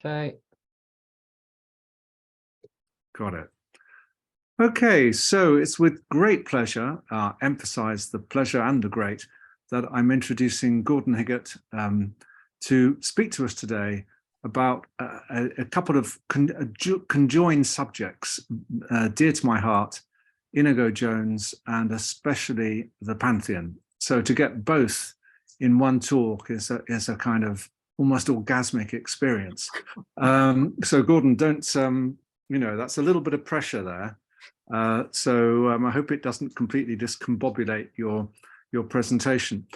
Okay. Got it. Okay, so it's with great pleasure, emphasize the pleasure and the great, that I'm introducing Gordon Higgott to speak to us today about a couple of conjoined subjects dear to my heart, Inigo Jones and especially the Pantheon. So to get both in one talk is a kind of almost orgasmic experience. So Gordon, don't, you know, that's a little bit of pressure there. So I hope it doesn't completely discombobulate your presentation.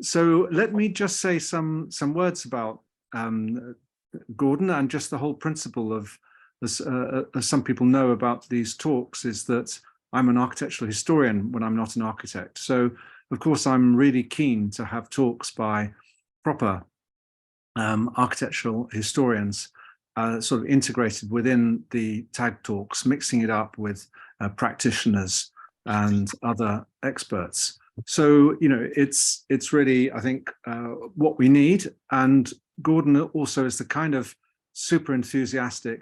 So let me just say some words about Gordon, and just the whole principle of, as some people know about these talks, is that I'm an architectural historian when I'm not an architect. So of course I'm really keen to have talks by proper architectural historians sort of integrated within the tag talks, mixing it up with practitioners and other experts. So, you know, it's really, I think, what we need. And Gordon also is the kind of super enthusiastic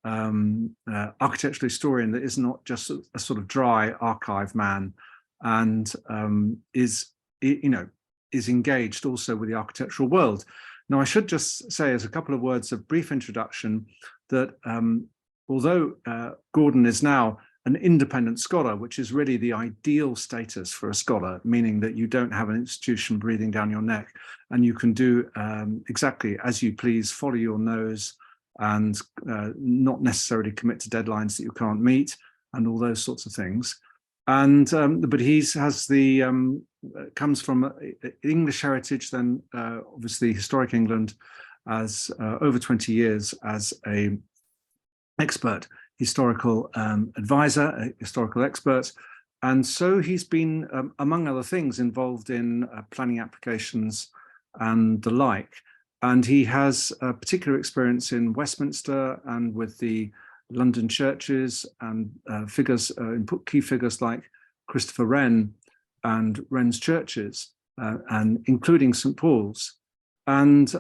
architectural historian that is not just a sort of dry archive man, and is engaged also with the architectural world. Now, I should just say, as a couple of words of brief introduction, that although Gordon is now an independent scholar, which is really the ideal status for a scholar, meaning that you don't have an institution breathing down your neck, and you can do exactly as you please, follow your nose, and not necessarily commit to deadlines that you can't meet, and all those sorts of things. And but he has the comes from English heritage, then obviously historic England, as over 20 years as a expert historical advisor, a historical expert. And so he's been, among other things, involved in planning applications and the like. And he has a particular experience in Westminster and with the London churches, and figures, key figures like Christopher Wren and Wren's churches, and including St. Paul's. And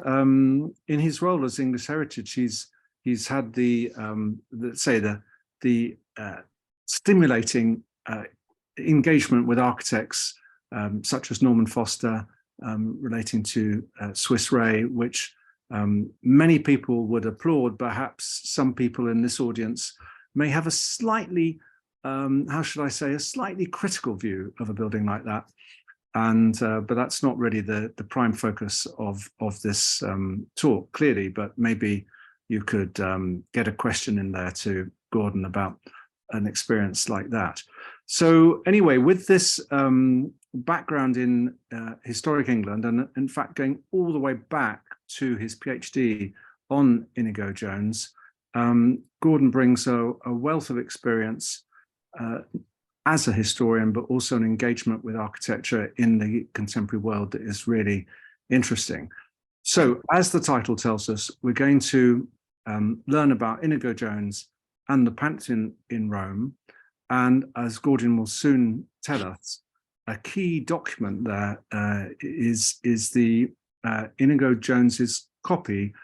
in his role as English heritage, he's had the let's say the stimulating engagement with architects such as Norman Foster, relating to Swiss Ray, which many people would applaud. Perhaps some people in this audience may have a slightly, how should I say, a slightly critical view of a building like that. And but that's not really the prime focus of this talk, clearly. But maybe you could get a question in there to Gordon about an experience like that. So anyway, with this background in historic England, and in fact going all the way back to his PhD on Inigo Jones, Gordon brings a wealth of experience as a historian, but also an engagement with architecture in the contemporary world that is really interesting. So, as the title tells us, we're going to learn about Inigo Jones and the Pantheon in Rome. And as Gordon will soon tell us, a key document there is the Inigo Jones's copy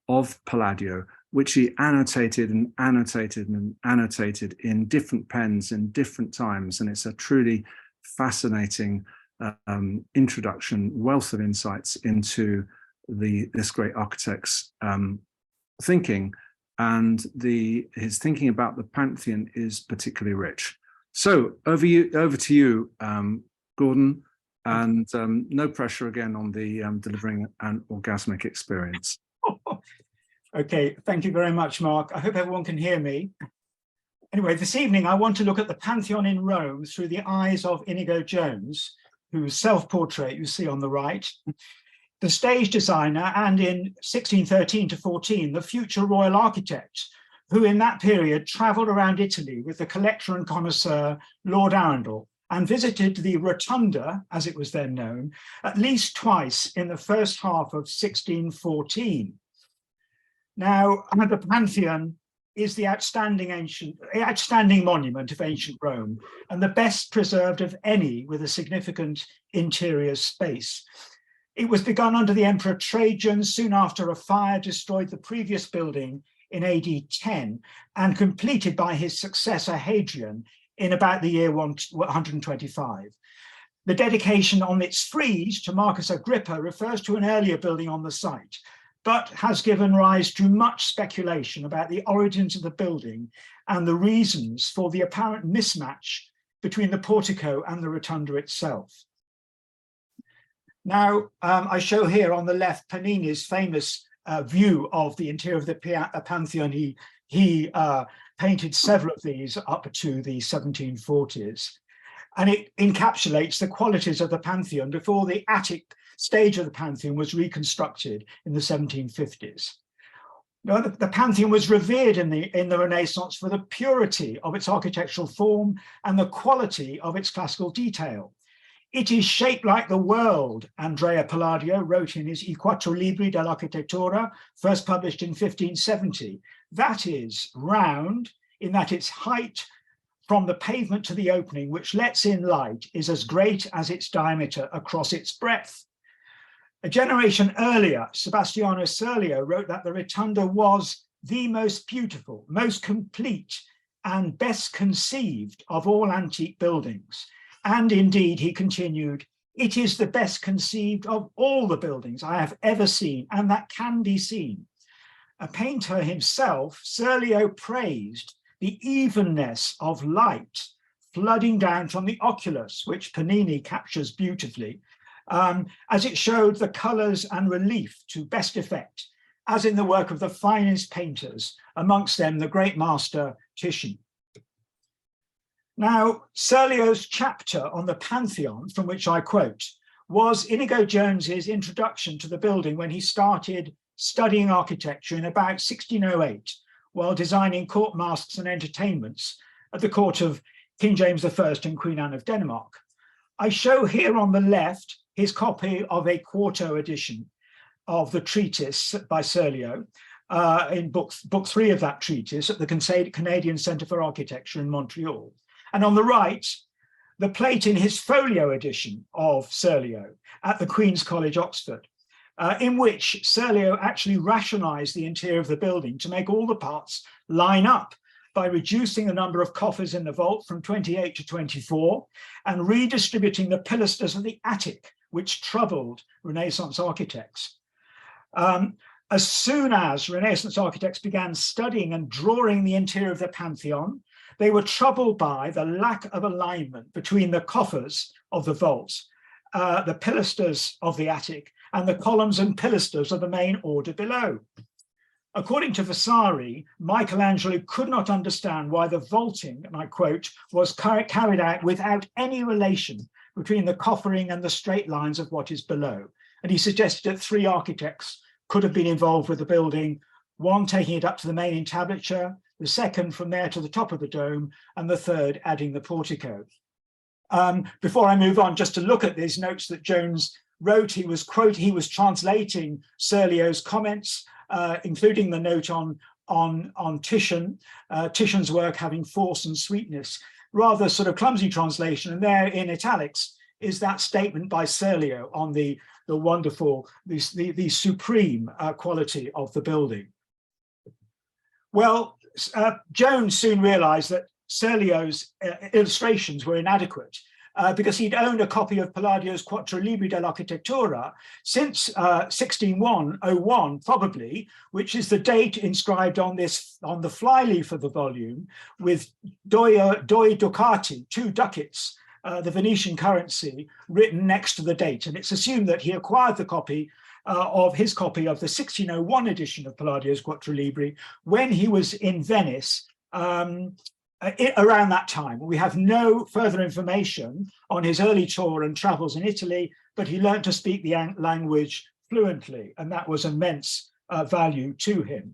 of Palladio, which he annotated and annotated and annotated in different pens in different times. And it's a truly fascinating introduction, wealth of insights into this great architect's thinking. And his thinking about the Pantheon is particularly rich. So over to you, Gordon, and no pressure again on the delivering an orgasmic experience. Okay, thank you very much, Mark. I hope everyone can hear me. Anyway, this evening I want to look at the Pantheon in Rome through the eyes of Inigo Jones, whose self-portrait you see on the right, the stage designer, and in 1613 to 14, the future royal architect, who in that period travelled around Italy with the collector and connoisseur Lord Arundel, and visited the Rotunda, as it was then known, at least twice in the first half of 1614. Now, the Pantheon is the outstanding monument of ancient Rome, and the best preserved of any with a significant interior space. It was begun under the Emperor Trajan soon after a fire destroyed the previous building in AD 10 and completed by his successor Hadrian in about the year 125. The dedication on its frieze to Marcus Agrippa refers to an earlier building on the site, but has given rise to much speculation about the origins of the building and the reasons for the apparent mismatch between the portico and the rotunda itself. Now, I show here on the left Panini's famous view of the interior of the Pantheon. He painted several of these up to the 1740s, and it encapsulates the qualities of the Pantheon before the attic stage of the Pantheon was reconstructed in the 1750s. Now, the Pantheon was revered in the Renaissance for the purity of its architectural form and the quality of its classical detail. It is shaped like the world, Andrea Palladio wrote in his Quattro Libri dell'Architettura, first published in 1570. That is, round, in that its height from the pavement to the opening, which lets in light, is as great as its diameter across its breadth. A generation earlier, Sebastiano Serlio wrote that the rotunda was the most beautiful, most complete, and best conceived of all antique buildings. And indeed, he continued, it is the best conceived of all the buildings I have ever seen and that can be seen. A painter himself, Serlio praised the evenness of light flooding down from the oculus, which Panini captures beautifully, as it showed the colours and relief to best effect, as in the work of the finest painters, amongst them the great master Titian. Now, Serlio's chapter on the Pantheon, from which I quote, was Inigo Jones's introduction to the building when he started studying architecture in about 1608, while designing court masques and entertainments at the court of King James I and Queen Anne of Denmark. I show here on the left his copy of a quarto edition of the treatise by Serlio in book 3 of that treatise at the Canadian Centre for Architecture in Montreal. And on the right, the plate in his folio edition of Serlio at the Queen's College, Oxford, in which Serlio actually rationalized the interior of the building to make all the parts line up by reducing the number of coffers in the vault from 28 to 24 and redistributing the pilasters of the attic, which troubled Renaissance architects. As soon as Renaissance architects began studying and drawing the interior of the Pantheon, they were troubled by the lack of alignment between the coffers of the vaults, the pilasters of the attic, and the columns and pilasters of the main order below. According to Vasari, Michelangelo could not understand why the vaulting, and I quote, was carried out without any relation between the coffering and the straight lines of what is below. And he suggested that 3 architects could have been involved with the building, one taking it up to the main entablature, the second from there to the top of the dome, and the third adding the portico. Before I move on, just to look at these notes that Jones wrote, he was translating Serlio's comments, including the note on Titian, Titian's work having force and sweetness, rather sort of clumsy translation. And there in italics is that statement by Serlio on the wonderful, the supreme quality of the building. Well, Jones soon realized that Serlio's illustrations were inadequate because he'd owned a copy of Palladio's Quattro Libri dell'Architettura since 1601, probably, which is the date inscribed on the flyleaf of the volume with doi ducati, 2 ducats, the Venetian currency, written next to the date. And it's assumed that he acquired the copy of the 1601 edition of Palladio's Quattro Libri when he was in Venice around that time. We have no further information on his early tour and travels in Italy, but he learned to speak the language fluently, and that was immense value to him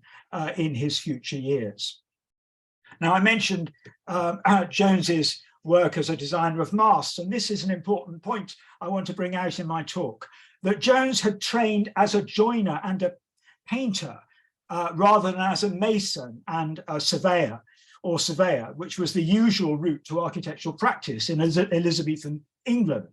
in his future years. Now, I mentioned Jones's work as a designer of masks, and this is an important point I want to bring out in my talk, that Jones had trained as a joiner and a painter rather than as a mason and a surveyor, which was the usual route to architectural practice in Elizabethan England.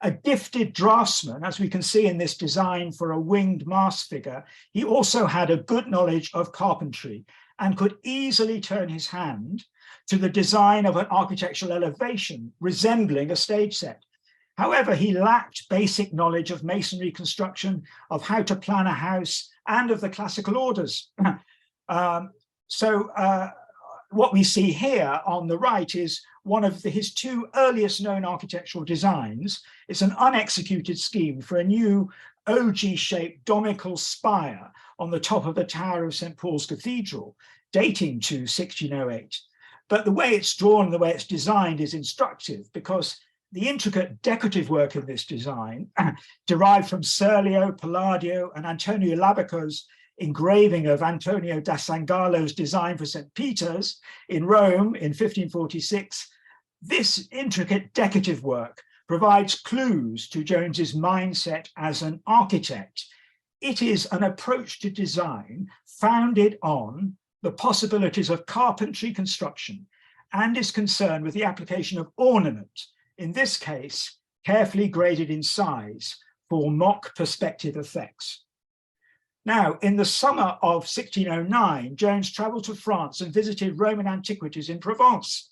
A gifted draftsman, as we can see in this design for a winged mast figure, he also had a good knowledge of carpentry and could easily turn his hand to the design of an architectural elevation resembling a stage set. However, he lacked basic knowledge of masonry construction, of how to plan a house, and of the classical orders. What we see here on the right is one of his two earliest known architectural designs. It's an unexecuted scheme for a new OG-shaped domical spire on the top of the tower of St. Paul's Cathedral, dating to 1608. But the way it's drawn and the way it's designed is instructive, because the intricate decorative work in this design, derived from Serlio, Palladio, and Antonio Labico's engraving of Antonio da Sangallo's design for St. Peter's in Rome in 1546, this intricate decorative work provides clues to Jones's mindset as an architect. It is an approach to design founded on the possibilities of carpentry construction and is concerned with the application of ornament, in this case, carefully graded in size for mock perspective effects. Now, in the summer of 1609, Jones traveled to France and visited Roman antiquities in Provence.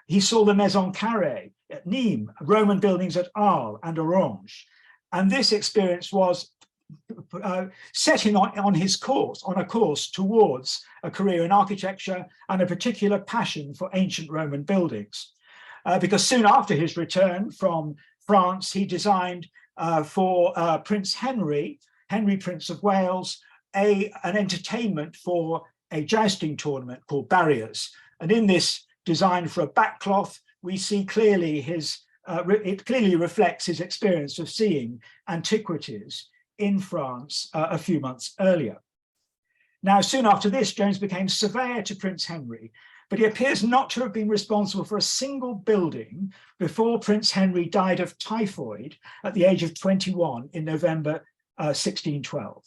He saw the Maison Carrée at Nîmes, Roman buildings at Arles and Orange. And this experience was set him on a course towards a career in architecture and a particular passion for ancient Roman buildings. Because soon after his return from France, he designed for Prince Henry, Prince of Wales, an entertainment for a jousting tournament called Barriers. And in this design for a backcloth, we see clearly it clearly reflects his experience of seeing antiquities in France a few months earlier. Now, soon after this, Jones became surveyor to Prince Henry, but he appears not to have been responsible for a single building before Prince Henry died of typhoid at the age of 21 in November 1612.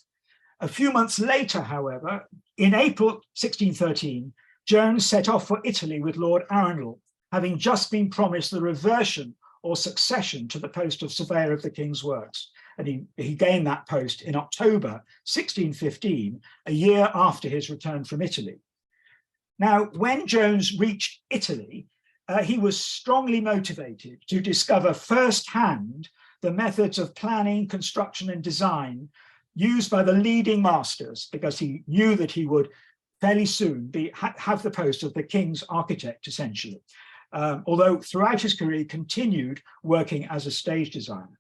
A few months later, however, in April 1613, Jones set off for Italy with Lord Arundel, having just been promised the reversion or succession to the post of Surveyor of the King's Works. And he gained that post in October 1615, a year after his return from Italy. Now, when Jones reached Italy, he was strongly motivated to discover firsthand the methods of planning, construction, and design used by the leading masters, because he knew that he would fairly soon have the post of the king's architect, essentially. Although throughout his career, he continued working as a stage designer.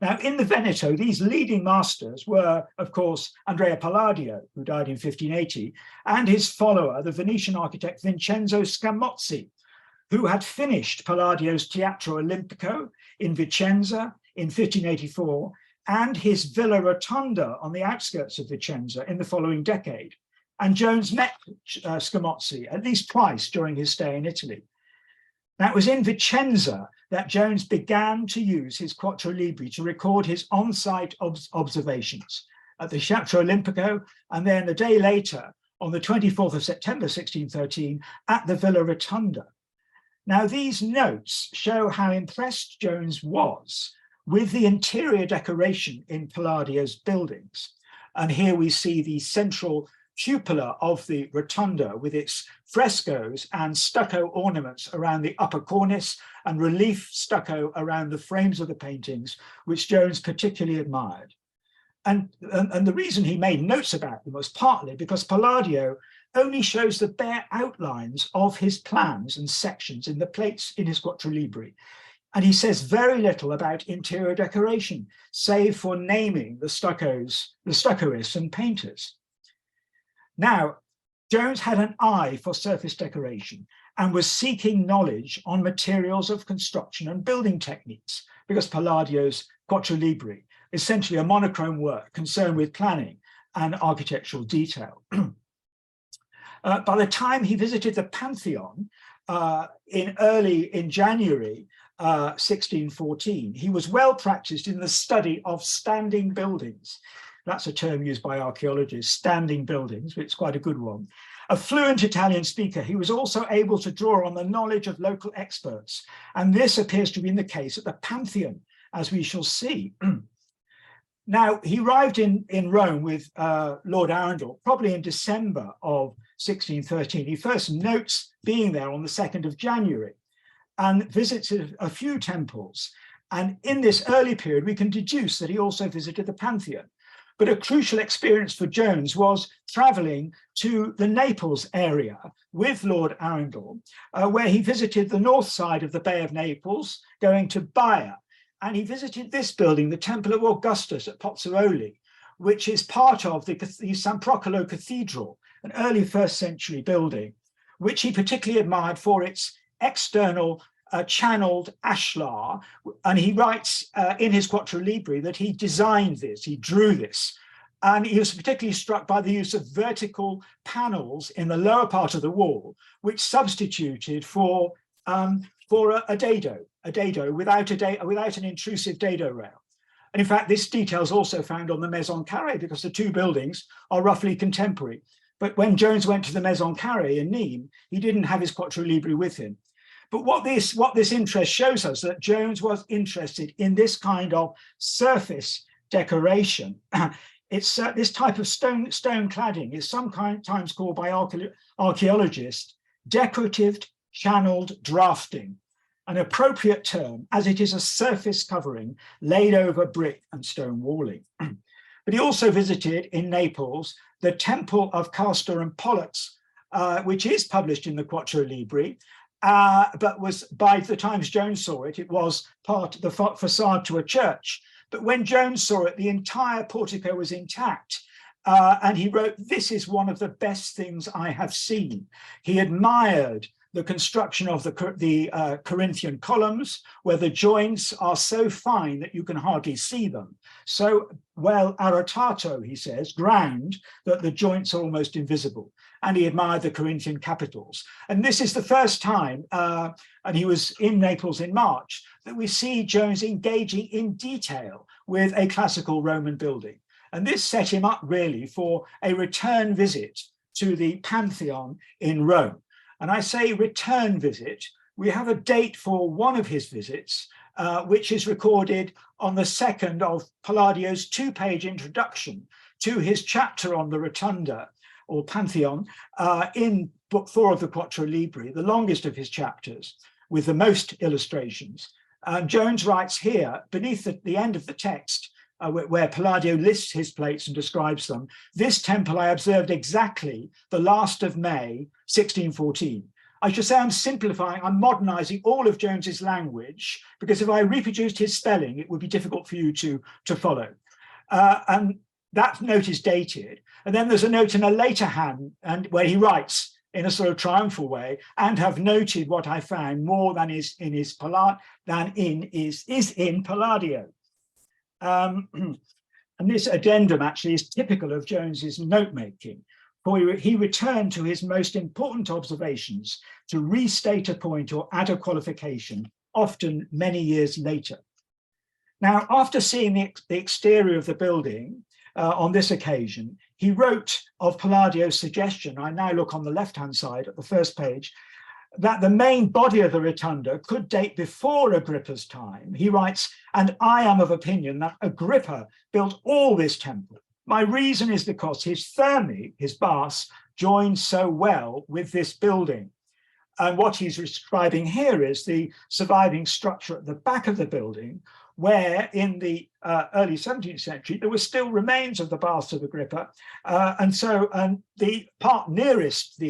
Now, in the Veneto, these leading masters were, of course, Andrea Palladio, who died in 1580, and his follower, the Venetian architect Vincenzo Scamozzi, who had finished Palladio's Teatro Olimpico in Vicenza in 1584, and his Villa Rotonda on the outskirts of Vicenza in the following decade. And Jones met Scamozzi at least twice during his stay in Italy. Now, it was in Vicenza that Jones began to use his Quattro Libri to record his on-site observations at the Teatro Olimpico, and then a day later, on the 24th of September 1613, at the Villa Rotonda. Now, these notes show how impressed Jones was with the interior decoration in Palladio's buildings. And here we see the central cupola of the rotunda with its frescoes and stucco ornaments around the upper cornice and relief stucco around the frames of the paintings, which Jones particularly admired. And the reason he made notes about them was partly because Palladio only shows the bare outlines of his plans and sections in the plates in his Quattro Libri. And he says very little about interior decoration, save for naming the stuccoists and painters. Now, Jones had an eye for surface decoration and was seeking knowledge on materials of construction and building techniques, because Palladio's Quattro Libri, essentially a monochrome work concerned with planning and architectural detail. By the time he visited the Pantheon in January 1614, he was well practiced in the study of standing buildings. That's a term used by archaeologists, standing buildings, which is quite a good one. A fluent Italian speaker, he was also able to draw on the knowledge of local experts. And this appears to be the case at the Pantheon, as we shall see. Now, he arrived in Rome with Lord Arundel, probably in December of 1613. He first notes being there on the 2nd of January and visited a few temples. And in this early period, we can deduce that he also visited the Pantheon. But a crucial experience for Jones was traveling to the Naples area with Lord Arundel, where he visited the north side of the Bay of Naples, going to Baia. And he visited this building, the Temple of Augustus at Pozzuoli, which is part of the San Procolo Cathedral, an early 1st century building, which he particularly admired for its external channeled ashlar. And he writes in his Quattro Libri that he designed this, he drew this. And he was particularly struck by the use of vertical panels in the lower part of the wall, which substituted for a dado without an intrusive dado rail. And in fact, this detail is also found on the Maison Carrée because the two buildings are roughly contemporary. But when Jones went to the Maison Carrée in Nîmes, he didn't have his Quattro Libri with him. But what this interest shows us, that Jones was interested in this kind of surface decoration. It's this type of stone cladding is sometimes called by archaeologists decorative channeled drafting, an appropriate term as it is a surface covering laid over brick and stone walling. But he also visited in Naples the Temple of Castor and Pollux, which is published in the Quattro Libri, but was, by the time Jones saw it, it was part of the facade to a church. But when Jones saw it, the entire portico was intact. And he wrote, "This is one of the best things I have seen." He admired the construction of the Corinthian columns, where the joints are so fine that you can hardly see them. So well arrotato, he says, ground, that the joints are almost invisible. And he admired the Corinthian capitals. And this is the first time, and he was in Naples in March, that we see Jones engaging in detail with a classical Roman building. And this set him up really for a return visit to the Pantheon in Rome. And I say return visit, we have a date for one of his visits, which is recorded on the 2nd of Palladio's 2-page introduction to his chapter on the Rotunda, or Pantheon, in Book 4 of the Quattro Libri, the longest of his chapters, with the most illustrations. Jones writes here, beneath the end of the text, where Palladio lists his plates and describes them, "This temple I observed exactly the last of May, 1614. I should say I'm simplifying, I'm modernizing all of Jones's language, because if I reproduced his spelling, it would be difficult for you to follow. And that note is dated. And then there's a note in a later hand, and where he writes in a sort of triumphal way, "and have noted what I found more than is in Palladio." And this addendum actually is typical of Jones's note-making, for he returned to his most important observations to restate a point or add a qualification, often many years later. Now, after seeing the exterior of the building on this occasion, he wrote of Palladio's suggestion, I now look on the left-hand side at the first page, that the main body of the rotunda could date before Agrippa's time. He writes, "And I am of opinion that Agrippa built all this temple. My reason is because his thermae, his baths, joined so well with this building." And what he's describing here is the surviving structure at the back of the building, where in the early 17th century, there were still remains of the baths of Agrippa. And the part nearest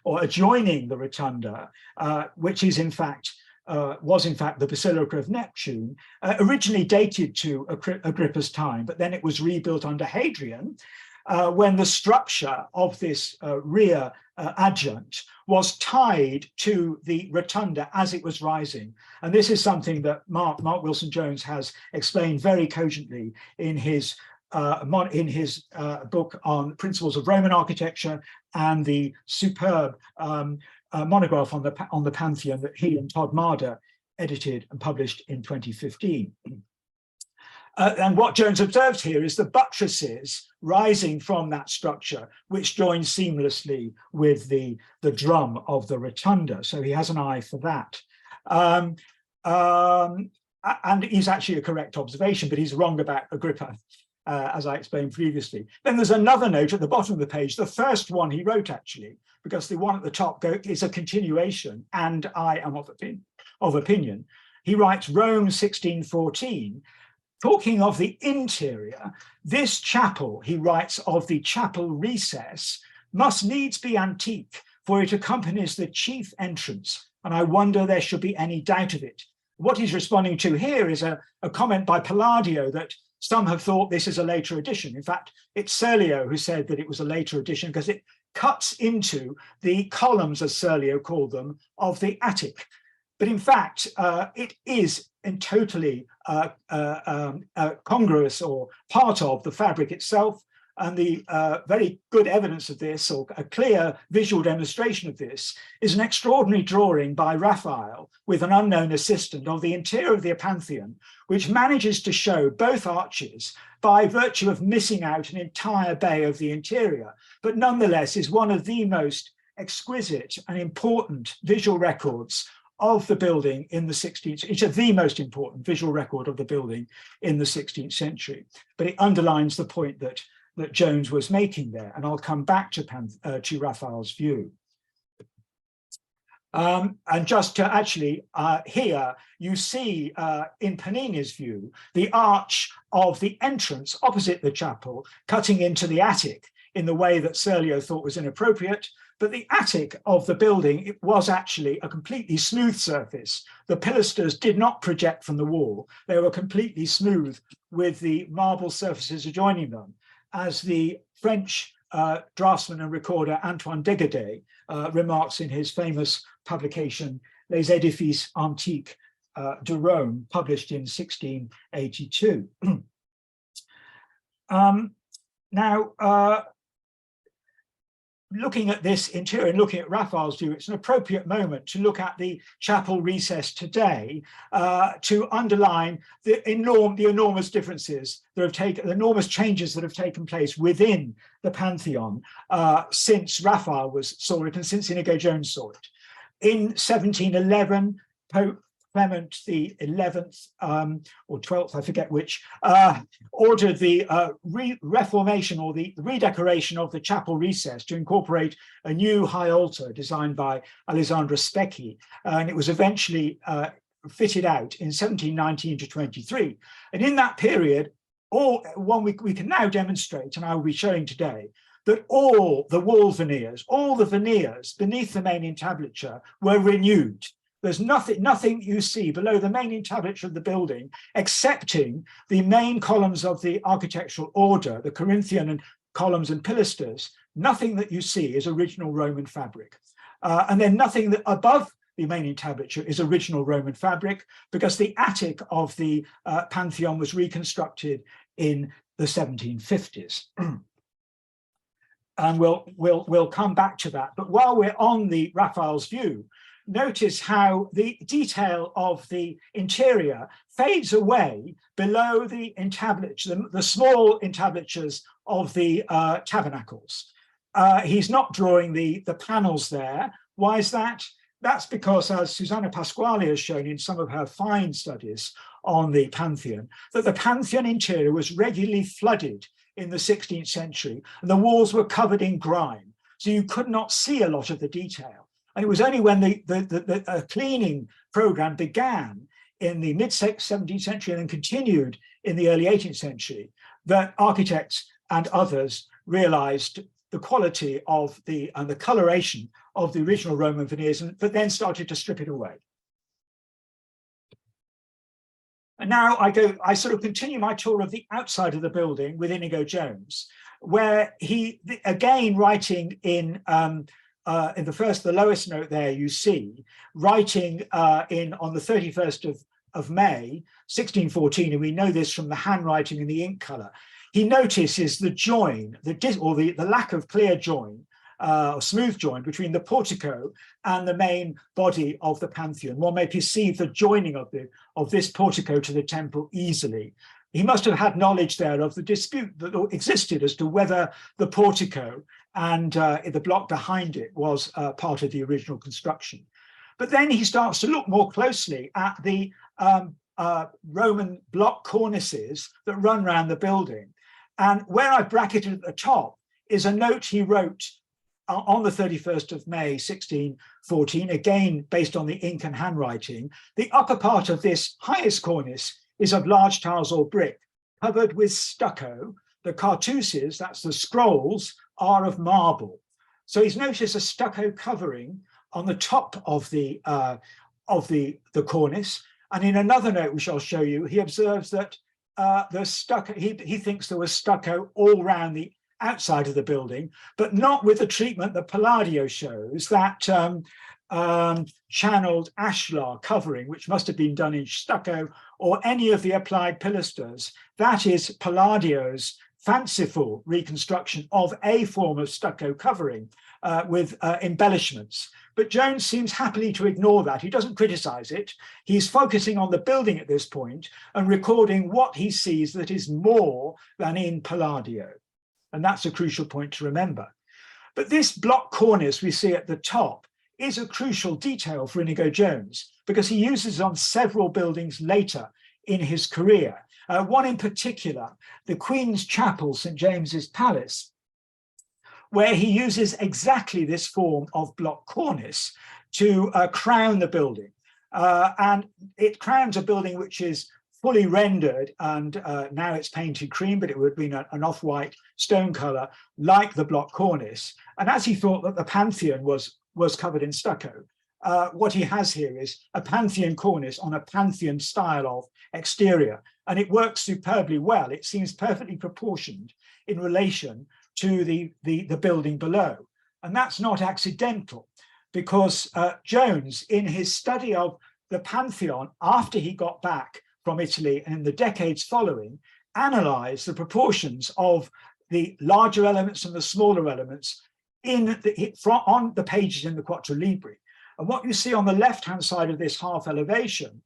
or adjoining the rotunda, which is was in fact the Basilica of Neptune, originally dated to Agrippa's time, but then it was rebuilt under Hadrian, when the structure of this rear adjunct was tied to the rotunda as it was rising. And this is something that Mark Wilson Jones has explained very cogently in his book on Principles of Roman Architecture and the superb monograph on the Pantheon that he and Todd Marder edited and published in 2015. And what Jones observed here is the buttresses rising from that structure, which join seamlessly with the drum of the rotunda. So he has an eye for that. and is actually a correct observation, but he's wrong about Agrippa, as I explained previously. Then there's another note at the bottom of the page, the first one he wrote actually, because the one at the top is a continuation, and I am of opinion. He writes Rome 1614, talking of the interior. This chapel, he writes of the chapel recess, must needs be antique, for it accompanies the chief entrance, and I wonder there should be any doubt of it. What he's responding to here is a comment by Palladio that some have thought this is a later edition. In fact, it's Serlio who said that it was a later edition because it cuts into the columns, as Serlio called them, of the attic. But in fact, it is totally congruous or part of the fabric itself. And the very good evidence of this, or a clear visual demonstration of this, is an extraordinary drawing by Raphael with an unknown assistant of the interior of the Pantheon, which manages to show both arches by virtue of missing out an entire bay of the interior, but nonetheless is one of the most exquisite and important visual records of the building in the 16th. It's the most important visual record of the building in the 16th century, but it underlines the point that Jones was making there, and I'll come back to Raphael's view. And just to actually, here you see in Panini's view, the arch of the entrance opposite the chapel cutting into the attic in the way that Serlio thought was inappropriate, but the attic of the building, it was actually a completely smooth surface. The pilasters did not project from the wall. They were completely smooth with the marble surfaces adjoining them, as the French draftsman and recorder Antoine Degadet remarks in his famous publication, Les Édifices Antiques de Rome, published in 1682. Now, looking at this interior and looking at Raphael's view, it's an appropriate moment to look at the chapel recess today to underline the enormous differences that have taken, the enormous changes that have taken place within the Pantheon since Raphael saw it and since Inigo Jones saw it. In 1711, Pope Clement the 11th or 12th, I forget which, ordered the reformation or the redecoration of the chapel recess to incorporate a new high altar designed by Alessandro Specchi, and it was eventually fitted out in 1719 to 23. And in that period, we can now demonstrate, and I will be showing today, that all the wall veneers, all the veneers beneath the main entablature were renewed. There's nothing you see below the main entablature of the building, excepting the main columns of the architectural order, the Corinthian and columns and pilasters. Nothing that you see is original Roman fabric. And then nothing that above the main entablature is original Roman fabric, because the attic of the Pantheon was reconstructed in the 1750s. And we'll come back to that. But while we're on the Raphael's view, notice how the detail of the interior fades away below the entablature, the small entablatures of the tabernacles. He's not drawing the panels there. Why is that? That's because, as Susanna Pasquale has shown in some of her fine studies on the Pantheon, that the Pantheon interior was regularly flooded in the 16th century, and the walls were covered in grime, so you could not see a lot of the detail. And it was only when the cleaning program began in the mid-17th century and then continued in the early 18th century that architects and others realized the quality of and the coloration of the original Roman veneers, but then started to strip it away. And now I sort of continue my tour of the outside of the building with Inigo Jones, where he, again, writing in the lowest note there you see, writing on the 31st of May, 1614, and we know this from the handwriting and the ink color, he notices the join, the lack of clear join, smooth join between the portico and the main body of the Pantheon. One may perceive the joining of this portico to the temple easily. He must have had knowledge there of the dispute that existed as to whether the portico and the block behind it was part of the original construction. But then he starts to look more closely at the Roman block cornices that run around the building. And where I bracketed at the top is a note he wrote on the 31st of May, 1614, again, based on the ink and handwriting. The upper part of this highest cornice is of large tiles or brick, covered with stucco. The cartouches, that's the scrolls, are of marble. So he's noticed a stucco covering on the top of the cornice. And in another note, which I'll show you, he observes that the stucco, he thinks there was stucco all around the outside of the building, but not with the treatment that Palladio shows, that channeled ashlar covering, which must have been done in stucco or any of the applied pilasters. That is Palladio's fanciful reconstruction of a form of stucco covering with embellishments. But Jones seems happily to ignore that. He doesn't criticize it. He's focusing on the building at this point and recording what he sees that is more than in Palladio. And that's a crucial point to remember. But this block cornice we see at the top is a crucial detail for Inigo Jones because he uses it on several buildings later in his career. One in particular, the Queen's Chapel, St. James's Palace, where he uses exactly this form of block cornice to crown the building. And it crowns a building which is fully rendered, and now it's painted cream, but it would have been an off-white stone color like the block cornice. And as he thought that the Pantheon was covered in stucco, what he has here is a Pantheon cornice on a Pantheon style of exterior, and it works superbly well. It seems perfectly proportioned in relation to the building below. And that's not accidental, because Jones, in his study of the Pantheon after he got back from Italy and in the decades following, analysed the proportions of the larger elements and the smaller elements on the pages in the Quattro Libri. And what you see on the left-hand side of this half elevation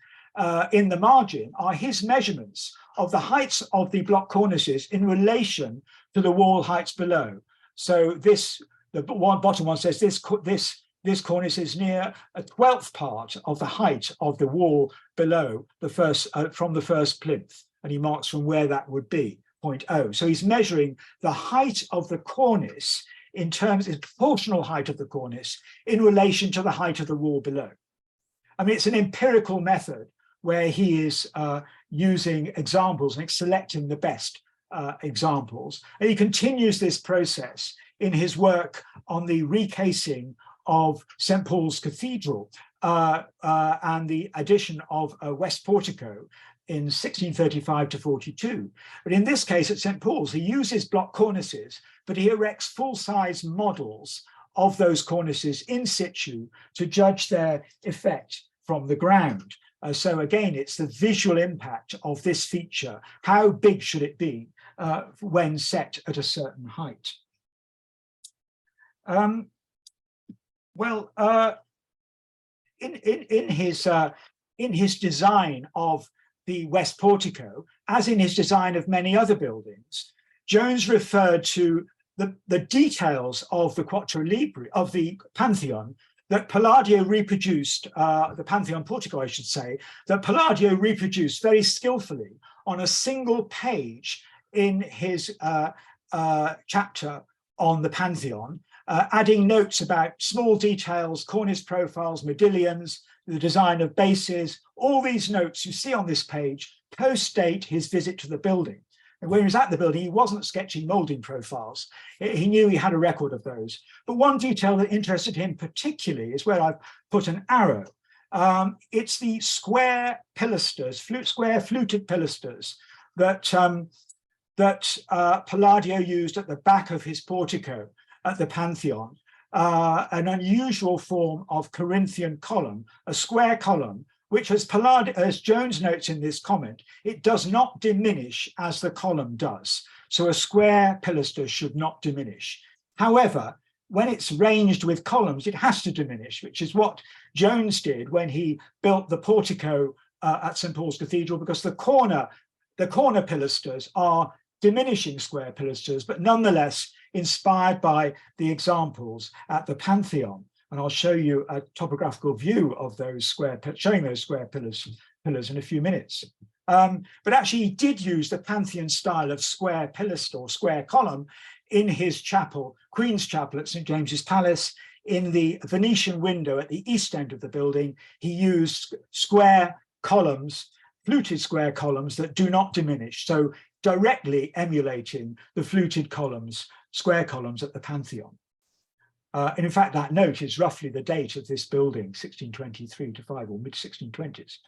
in the margin are his measurements of the heights of the block cornices in relation to the wall heights below. So the bottom one says this cornice is near a 12th part of the height of the wall below the first from the first plinth, and he marks from where that would be, 0.0. So he's measuring the height of the cornice in terms of proportional height of the cornice in relation to the height of the wall below. I mean, it's an empirical method where he is using examples and selecting the best examples. And he continues this process in his work on the recasing of St. Paul's Cathedral and the addition of a west portico in 1635 to 42. But in this case at St. Paul's, he uses block cornices, but he erects full-size models of those cornices in situ to judge their effect from the ground. So again, it's the visual impact of this feature. How big should it be when set at a certain height? In his design of the west portico, as in his design of many other buildings, Jones referred to the details of the Quattro Libri, of the Pantheon, that Palladio reproduced, the Pantheon portico, I should say, that Palladio reproduced very skillfully on a single page in his chapter on the Pantheon, adding notes about small details, cornice profiles, modillions, the design of bases. All these notes you see on this page post-date his visit to the building. And when he was at the building, he wasn't sketching moulding profiles. He knew he had a record of those. But one detail that interested him particularly is where I've put an arrow. It's the square pilasters, square fluted pilasters that Palladio used at the back of his portico at the Pantheon, an unusual form of Corinthian column, a square column, which as Jones notes in this comment, it does not diminish as the column does. So a square pilaster should not diminish. However, when it's ranged with columns, it has to diminish, which is what Jones did when he built the portico at St. Paul's Cathedral, because the corner pilasters are diminishing square pilasters, but nonetheless inspired by the examples at the Pantheon. And I'll show you a topographical view of those showing those square pillars in a few minutes. But actually he did use the Pantheon style of square pilaster or square column in his chapel, Queen's Chapel at St. James's Palace. In the Venetian window at the east end of the building, he used square columns, fluted square columns that do not diminish, so directly emulating the fluted columns, square columns at the Pantheon. And in fact, that note is roughly the date of this building, 1623 to 5 or mid-1620s.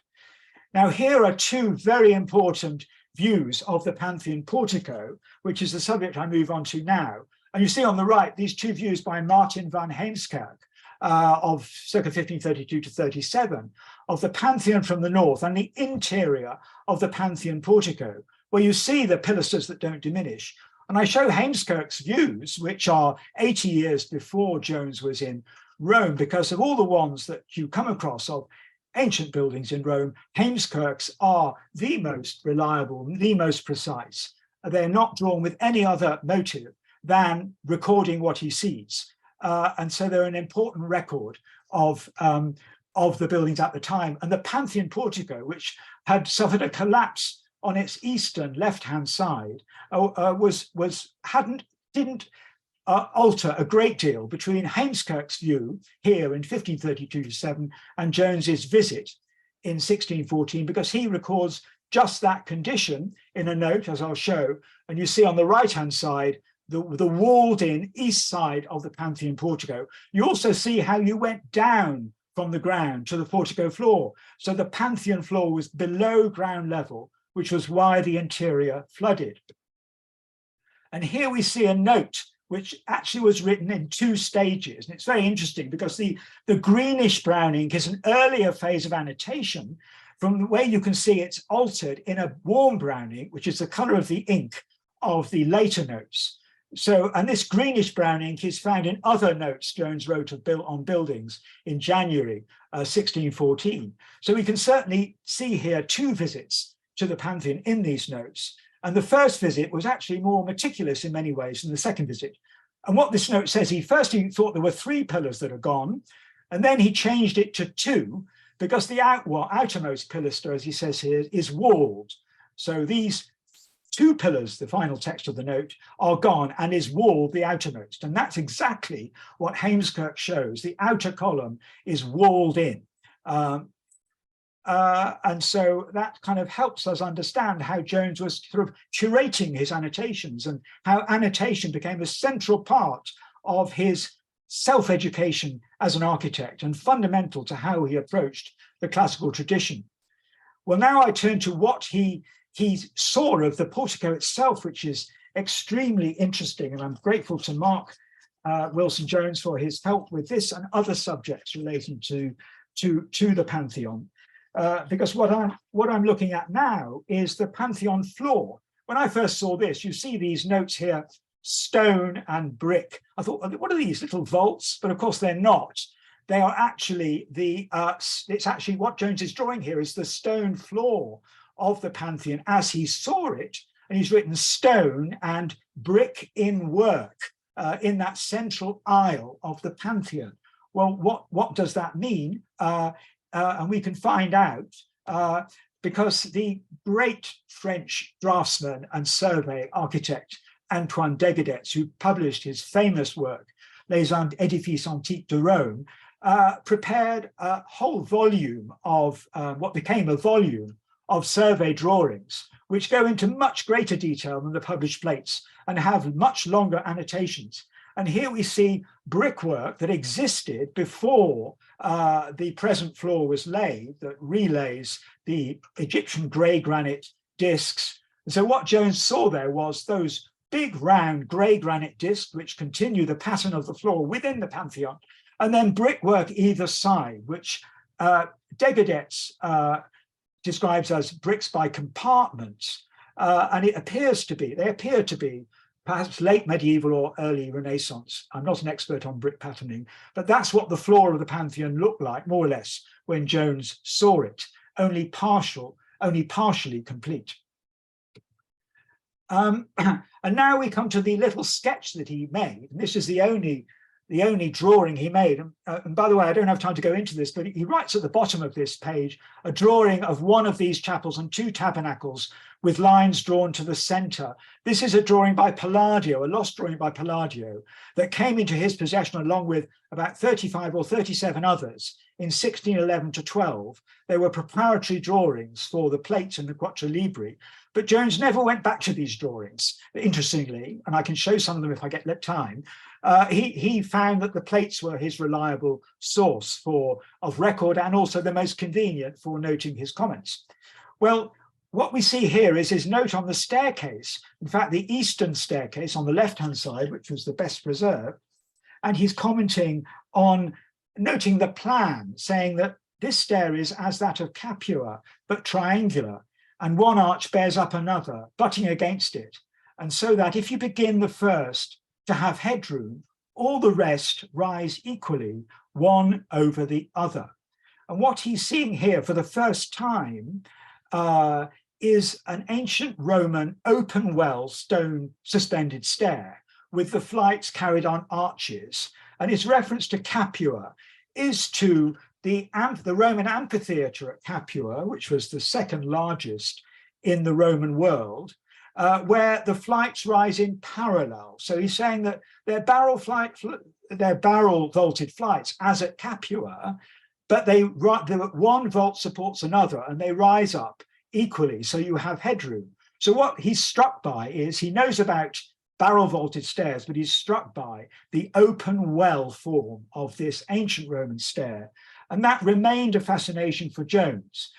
Now, here are two very important views of the Pantheon portico, which is the subject I move on to now. And you see on the right, these two views by Martin van Heemskerk of circa 1532 to 37 of the Pantheon from the north and the interior of the Pantheon portico, where you see the pilasters that don't diminish. And I show Heemskerk's views, which are 80 years before Jones was in Rome, because of all the ones that you come across of ancient buildings in Rome, Heemskerk's are the most reliable, the most precise. They're not drawn with any other motive than recording what he sees. And so they're an important record of the buildings at the time. And the Pantheon portico, which had suffered a collapse on its eastern left-hand side, didn't alter a great deal between Heemskerk's view here in 1532-7 and Jones's visit in 1614, because he records just that condition in a note, as I'll show. And you see on the right-hand side, the walled-in east side of the Pantheon portico. You also see how you went down from the ground to the portico floor. So the Pantheon floor was below ground level, which was why the interior flooded. And here we see a note which actually was written in two stages. And it's very interesting because the greenish brown ink is an earlier phase of annotation. From the way you can see it's altered in a warm brown ink, which is the color of the ink of the later notes. So, and this greenish brown ink is found in other notes Jones wrote on buildings in January 1614. So we can certainly see here two visits to the Pantheon in these notes. And the first visit was actually more meticulous in many ways than the second visit. And what this note says, he thought there were 3 pillars that are gone, and then he changed it to 2 because the outermost pilaster, as he says here, is walled. So these 2 pillars, the final text of the note, are gone and is walled the outermost. And that's exactly what Heemskerk shows. The outer column is walled in. And so that kind of helps us understand how Jones was sort of curating his annotations and how annotation became a central part of his self-education as an architect and fundamental to how he approached the classical tradition. Well, now I turn to what he saw of the portico itself, which is extremely interesting. And I'm grateful to Mark Wilson-Jones for his help with this and other subjects relating to the Pantheon. Because what I'm looking at now is the Pantheon floor. When I first saw this, you see these notes here, stone and brick. I thought, what are these little vaults? But of course they're not. They are actually it's actually what Jones is drawing here is the stone floor of the Pantheon as he saw it. And he's written stone and brick in work in that central aisle of the Pantheon. Well, what does that mean? And we can find out because the great French draftsman and survey architect Antoine Degadetz, who published his famous work, Les Édifices Antiques de Rome, prepared a whole volume of what became a volume of survey drawings, which go into much greater detail than the published plates and have much longer annotations. And here we see brickwork that existed before the present floor was laid, that relays the Egyptian grey granite discs. And so what Jones saw there was those big round grey granite discs, which continue the pattern of the floor within the Pantheon, and then brickwork either side, which Degadetz describes as bricks by compartments. And they appear to be perhaps late medieval or early Renaissance. I'm not an expert on brick patterning, but that's what the floor of the Pantheon looked like, more or less, when Jones saw it, only partially complete. And now we come to the little sketch that he made. And this is the only the only drawing he made. And by the way, I don't have time to go into this, but he writes at the bottom of this page a drawing of one of these chapels and two tabernacles with lines drawn to the center. This is a drawing by Palladio, a lost drawing by Palladio, that came into his possession along with about 35 or 37 others in 1611 to 12. They were preparatory drawings for the plates in the Quattro Libri, but Jones never went back to these drawings, interestingly, and I can show some of them if I get time. He found that the plates were his reliable source of record and also the most convenient for noting his comments. Well, what we see here is his note on the staircase, in fact, the eastern staircase on the left-hand side, which was the best preserved, and he's commenting on noting the plan, saying that this stair is as that of Capua, but triangular, and one arch bears up another, butting against it, and so that if you begin the first to have headroom, all the rest rise equally, one over the other. And what he's seeing here for the first time is an ancient Roman open well stone suspended stair with the flights carried on arches. And his reference to Capua is to the Roman amphitheatre at Capua, which was the second largest in the Roman world, where the flights rise in parallel. So he's saying that they're barrel vaulted flights as at Capua, but one vault supports another and they rise up equally, so you have headroom. So what he's struck by is he knows about barrel vaulted stairs, but he's struck by the open well form of this ancient Roman stair. And that remained a fascination for Jones,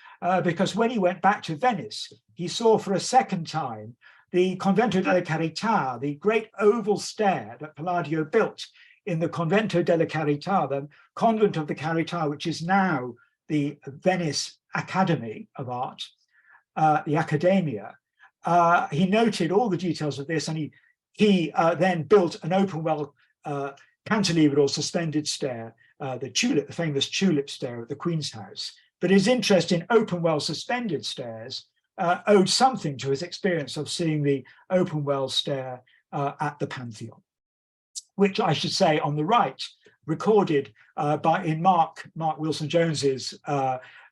because when he went back to Venice, he saw for a second time the Convento della Carità, the great oval stair that Palladio built in the Convento della Carità, the convent of the Carità, which is now the Venice Academy of Art, the Accademia. He noted all the details of this, and he then built an open well cantilever or suspended stair, the famous tulip stair at the Queen's House. But his interest in open well suspended stairs owed something to his experience of seeing the open well stair at the Pantheon, which I should say on the right, recorded in Mark Wilson Jones's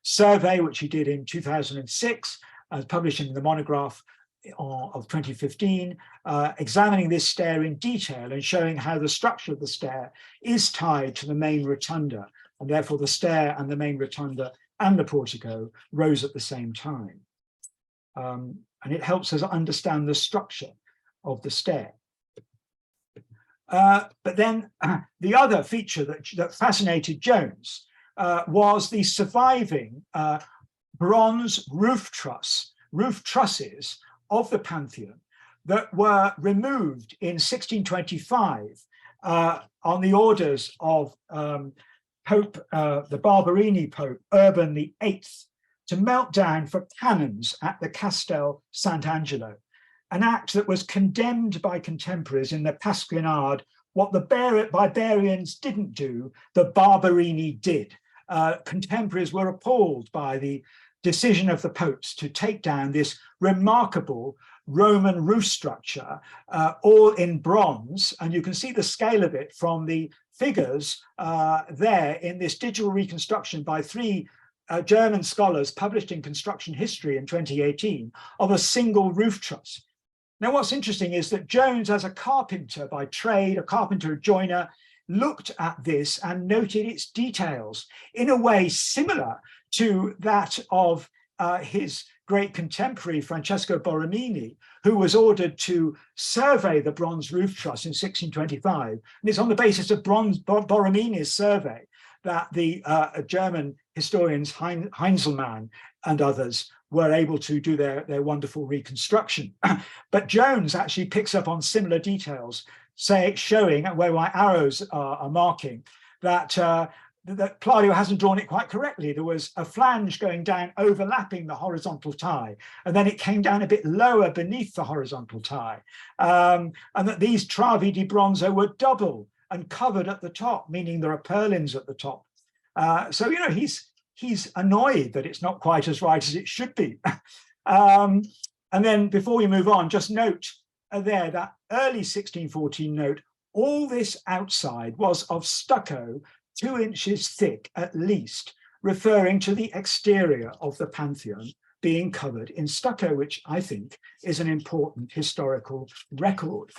survey, which he did in 2006, published in the monograph of 2015, examining this stair in detail and showing how the structure of the stair is tied to the main rotunda, and therefore the stair and the main rotunda and the portico rose at the same time. And it helps us understand the structure of the stair. But then the other feature that fascinated Jones was the surviving bronze roof trusses of the Pantheon that were removed in 1625 on the orders of Pope, the Barberini Pope, Urban VIII, to melt down for cannons at the Castel Sant'Angelo, an act that was condemned by contemporaries in the Pasquinade. What the barbarians didn't do, the Barberini did. Contemporaries were appalled by the decision of the popes to take down this remarkable Roman roof structure, all in bronze. And you can see the scale of it from the figures there in this digital reconstruction by three German scholars published in Construction History in 2018 of a single roof truss. Now, what's interesting is that Jones, as a carpenter by trade, a carpenter joiner, looked at this and noted its details in a way similar to that of his great contemporary Francesco Borromini, who was ordered to survey the bronze roof truss in 1625. And it's on the basis of Borromini's survey that the German historians Heinzelmann and others were able to do their wonderful reconstruction. But Jones actually picks up on similar details, showing where my arrows are marking that that Palladio hasn't drawn it quite correctly. There was a flange going down overlapping the horizontal tie, and then it came down a bit lower beneath the horizontal tie, and that these travi di bronzo were double and covered at the top, meaning there are purlins at the top. So, you know, he's annoyed that it's not quite as right as it should be. And then before we move on, just note there that early 1614 note All this outside was of stucco 2 inches thick at least, referring to the exterior of the Pantheon being covered in stucco, which I think is an important historical record.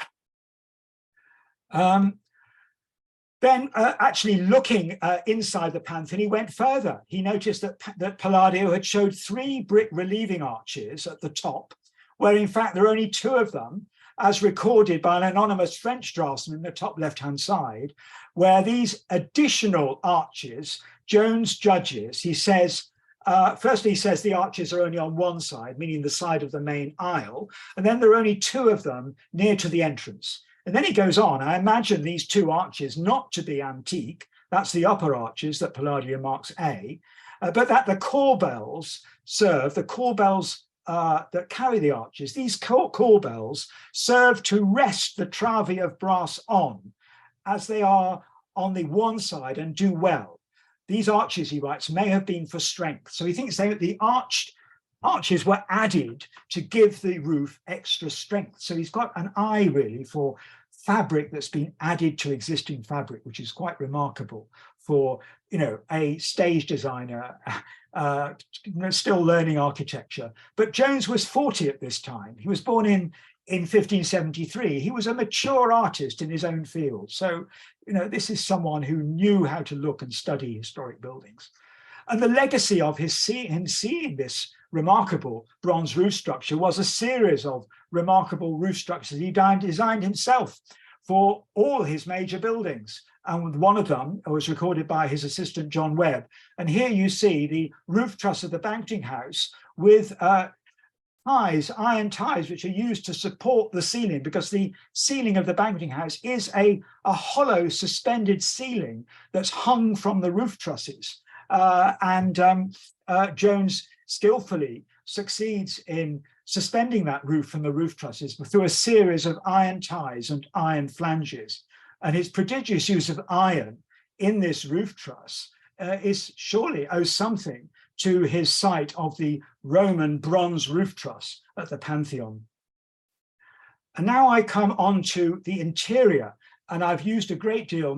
Actually looking inside the Pantheon, he went further. He noticed that Palladio had showed 3 brick relieving arches at the top, where in fact there are only 2 of them, as recorded by an anonymous French draftsman in the top left-hand side, where these additional arches, Jones judges, he says, firstly, he says the arches are only on one side, meaning the side of the main aisle, and then there are only 2 of them near to the entrance. And then he goes on, I imagine these 2 arches not to be antique, that's the upper arches that Palladio marks A, but that the corbels serve, the corbels that carry the arches, these corbels serve to rest the travi of brass on, as they are on the one side and do well. These arches, he writes, may have been for strength. So he thinks that the arches were added to give the roof extra strength. So he's got an eye really for fabric that's been added to existing fabric, which is quite remarkable for, you know, a stage designer still learning architecture. But Jones was 40 at this time. He was born in 1573. He was a mature artist in his own field. So, you know, this is someone who knew how to look and study historic buildings. And the legacy of him seeing this remarkable bronze roof structure was a series of remarkable roof structures he designed himself for all his major buildings. And one of them was recorded by his assistant, John Webb. And here you see the roof truss of the Banqueting House with ties, iron ties, which are used to support the ceiling, because the ceiling of the Banqueting House is a hollow suspended ceiling that's hung from the roof trusses. Jones skillfully succeeds in suspending that roof from the roof trusses through a series of iron ties and iron flanges. And his prodigious use of iron in this roof truss is surely owes something to his sight of the Roman bronze roof truss at the Pantheon. And now I come on to the interior, and I've used a great deal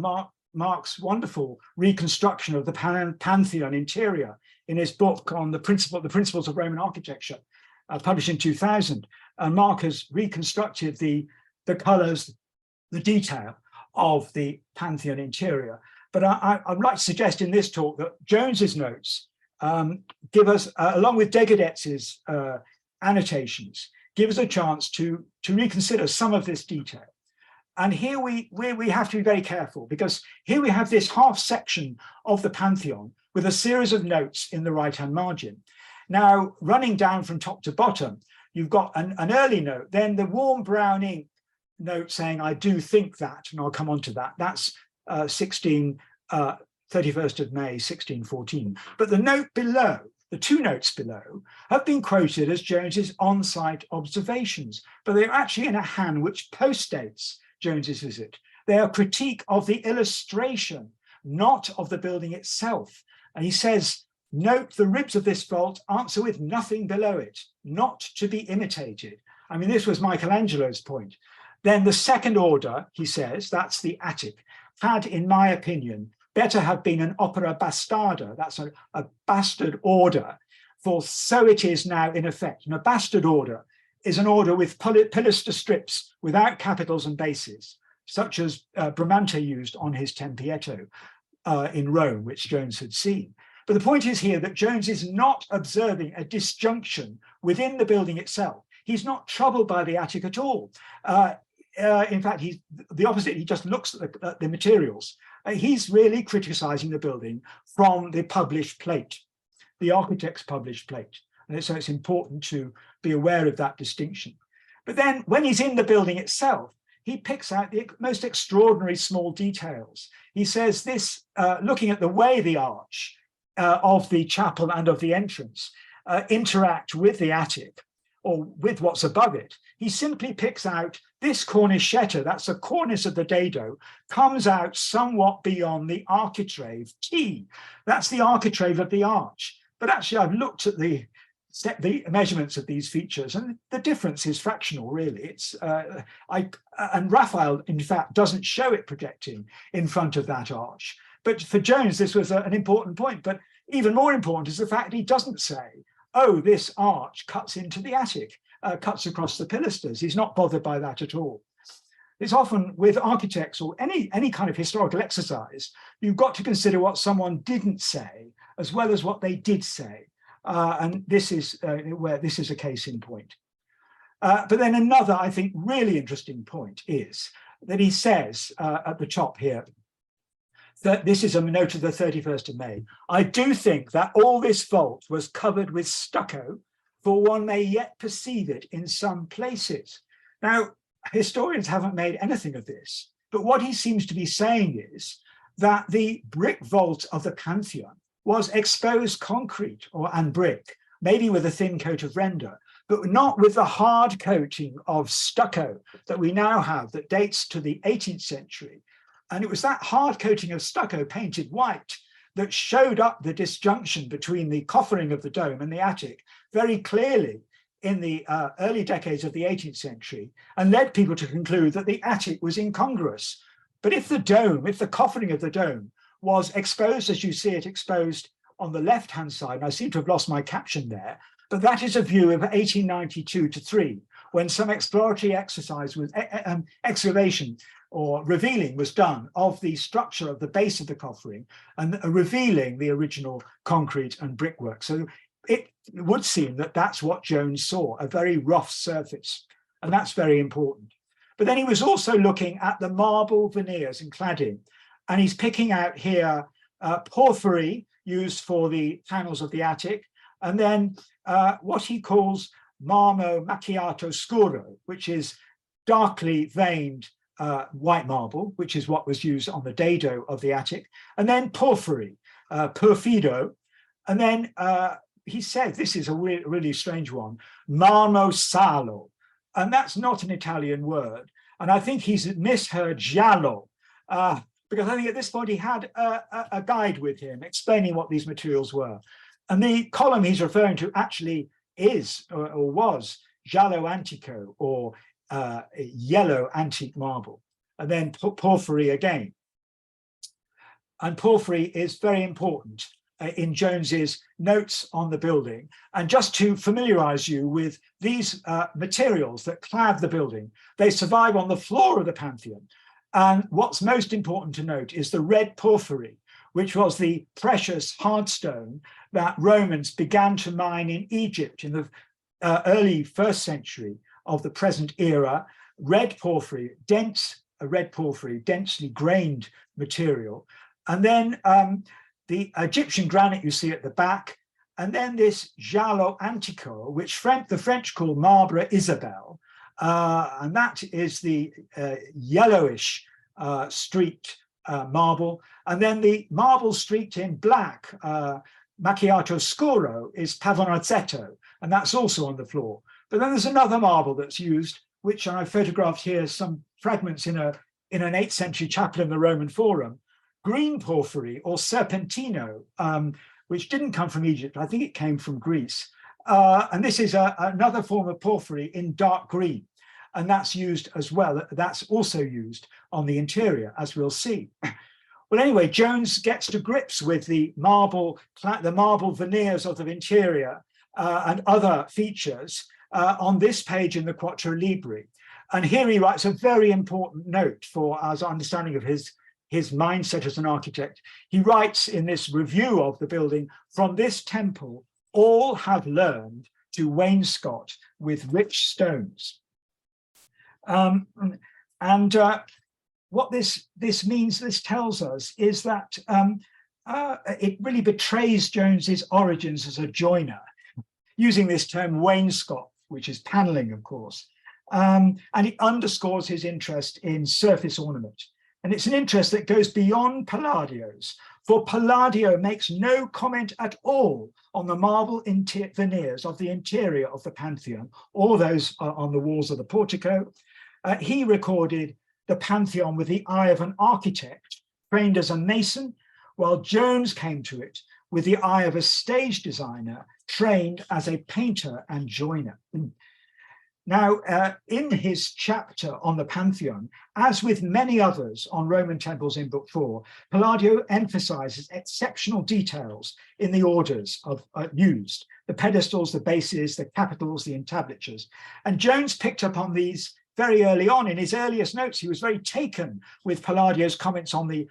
Mark's wonderful reconstruction of the Pantheon interior in his book on the principles of Roman architecture, published in 2000. And Mark has reconstructed the colors, the detail of the Pantheon interior. But I'd like to suggest in this talk that Jones's notes give us, along with Degadetz's annotations, give us a chance to reconsider some of this detail. And here we have to be very careful, because here we have this half section of the Pantheon with a series of notes in the right-hand margin. Now, running down from top to bottom, you've got an early note, then the warm brown ink note saying, I do think that, and I'll come on to that. That's 31st of May, 1614. But the note below, the 2 notes below, have been quoted as Jones's on-site observations, but they're actually in a hand which postdates Jones's visit. They are critique of the illustration, not of the building itself. And he says, note the ribs of this vault answer with nothing below it, not to be imitated. I mean, this was Michelangelo's point. Then the second order, he says, that's the attic, had, in my opinion, better have been an opera bastarda, that's a bastard order, for so it is now in effect. And a bastard order is an order with pilaster strips without capitals and bases, such as Bramante used on his Tempietto in Rome, which Jones had seen. But the point is here that Jones is not observing a disjunction within the building itself. He's not troubled by the attic at all. In fact, he's the opposite. He just looks at the materials. He's really criticizing the building from the published plate, the architect's published plate. And so it's important to be aware of that distinction. But then when he's in the building itself, he picks out the most extraordinary small details. He says this, looking at the way the arch of the chapel and of the entrance interact with the attic, or with what's above it, he simply picks out this cornicetta, that's the cornice of the dado, comes out somewhat beyond the architrave T. That's the architrave of the arch. But actually, I've looked at the set the measurements of these features, and the difference is fractional, really. It's and Raphael, in fact, doesn't show it projecting in front of that arch. But for Jones, this was an important point. But even more important is the fact he doesn't say, oh, this arch cuts into the attic, cuts across the pilasters. He's not bothered by that at all. It's often with architects or any kind of historical exercise, you've got to consider what someone didn't say as well as what they did say. And this is where this is a case in point. But then another, I think, really interesting point is that he says at the top here, that this is a note of the 31st of May. I do think that all this vault was covered with stucco, for one may yet perceive it in some places. Now, historians haven't made anything of this, but what he seems to be saying is that the brick vault of the Pantheon was exposed concrete and brick, maybe with a thin coat of render, but not with the hard coating of stucco that we now have that dates to the 18th century. And it was that hard coating of stucco painted white that showed up the disjunction between the coffering of the dome and the attic very clearly in the early decades of the 18th century, and led people to conclude that the attic was incongruous. But if the coffering of the dome was exposed as you see it exposed on the left-hand side, and I seem to have lost my caption there, but that is a view of 1892 to 3, when some exploratory exercise with excavation or revealing was done of the structure of the base of the coffering and revealing the original concrete and brickwork. So it would seem that that's what Jones saw, a very rough surface, and that's very important. But then he was also looking at the marble veneers and cladding, and he's picking out here porphyry used for the panels of the attic, and then what he calls marmo macchiato scuro, which is darkly veined white marble, which is what was used on the dado of the attic, and then porphyry, perfido, and then he said, this is a really strange one, marmo salo, and that's not an Italian word, and I think he's misheard giallo, because I think at this point he had a guide with him explaining what these materials were, and the column he's referring to actually is or was giallo antico, or yellow antique marble, and then porphyry again. And porphyry is very important in Jones's notes on the building. And just to familiarize you with these materials that clad the building, they survive on the floor of the Pantheon. And what's most important to note is the red porphyry, which was the precious hard stone that Romans began to mine in Egypt in the early 1st century of the present era. Red porphyry, densely grained material. And then the Egyptian granite you see at the back, and then this giallo antico, which the French call marbre Isabelle, and that is the yellowish streaked marble. And then the marble streaked in black, macchiato scuro, is pavonazzetto, and that's also on the floor. But then there's another marble that's used, which I photographed here, some fragments in an 8th century chapel in the Roman Forum, green porphyry or serpentino, which didn't come from Egypt. I think it came from Greece. And this is another form of porphyry in dark green. And that's used as well. That's also used on the interior, as we'll see. Well, anyway, Jones gets to grips with the marble veneers of the interior and other features on this page in the Quattro Libri. And here he writes a very important note for our understanding of his mindset as an architect. He writes in this review of the building, from this temple, all have learned to wainscot with rich stones. What this means, this tells us, is that it really betrays Jones's origins as a joiner, using this term wainscot, which is paneling, of course. And it underscores his interest in surface ornament. And it's an interest that goes beyond Palladio's, for Palladio makes no comment at all on the marble veneers of the interior of the Pantheon, or those on the walls of the portico. He recorded the Pantheon with the eye of an architect trained as a mason, while Jones came to it with the eye of a stage designer trained as a painter and joiner. Now, in his chapter on the Pantheon, as with many others on Roman temples in Book 4, Palladio emphasizes exceptional details in the orders used, the pedestals, the bases, the capitals, the entablatures. And Jones picked up on these very early on. In his earliest notes, he was very taken with Palladio's comments on the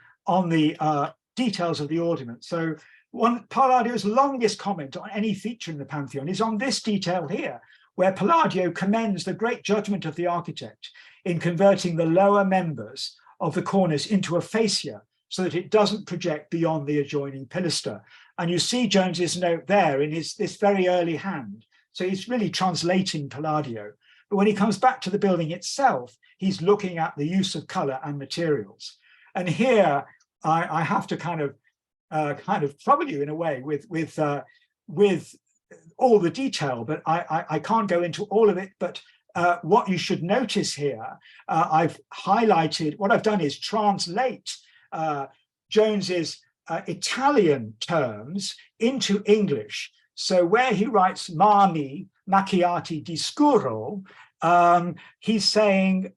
details of the ornament. So Palladio's longest comment on any feature in the Pantheon is on this detail here, where Palladio commends the great judgment of the architect in converting the lower members of the cornice into a fascia so that it doesn't project beyond the adjoining pilaster. And you see Jones's note there in this very early hand. So he's really translating Palladio. But when he comes back to the building itself, he's looking at the use of color and materials. And here I have to kind of trouble you in a way with all the detail, but I can't go into all of it. But what you should notice here, I've highlighted, what I've done is translate Jones's Italian terms into English. So where he writes marmi macchiati di scuro, he's saying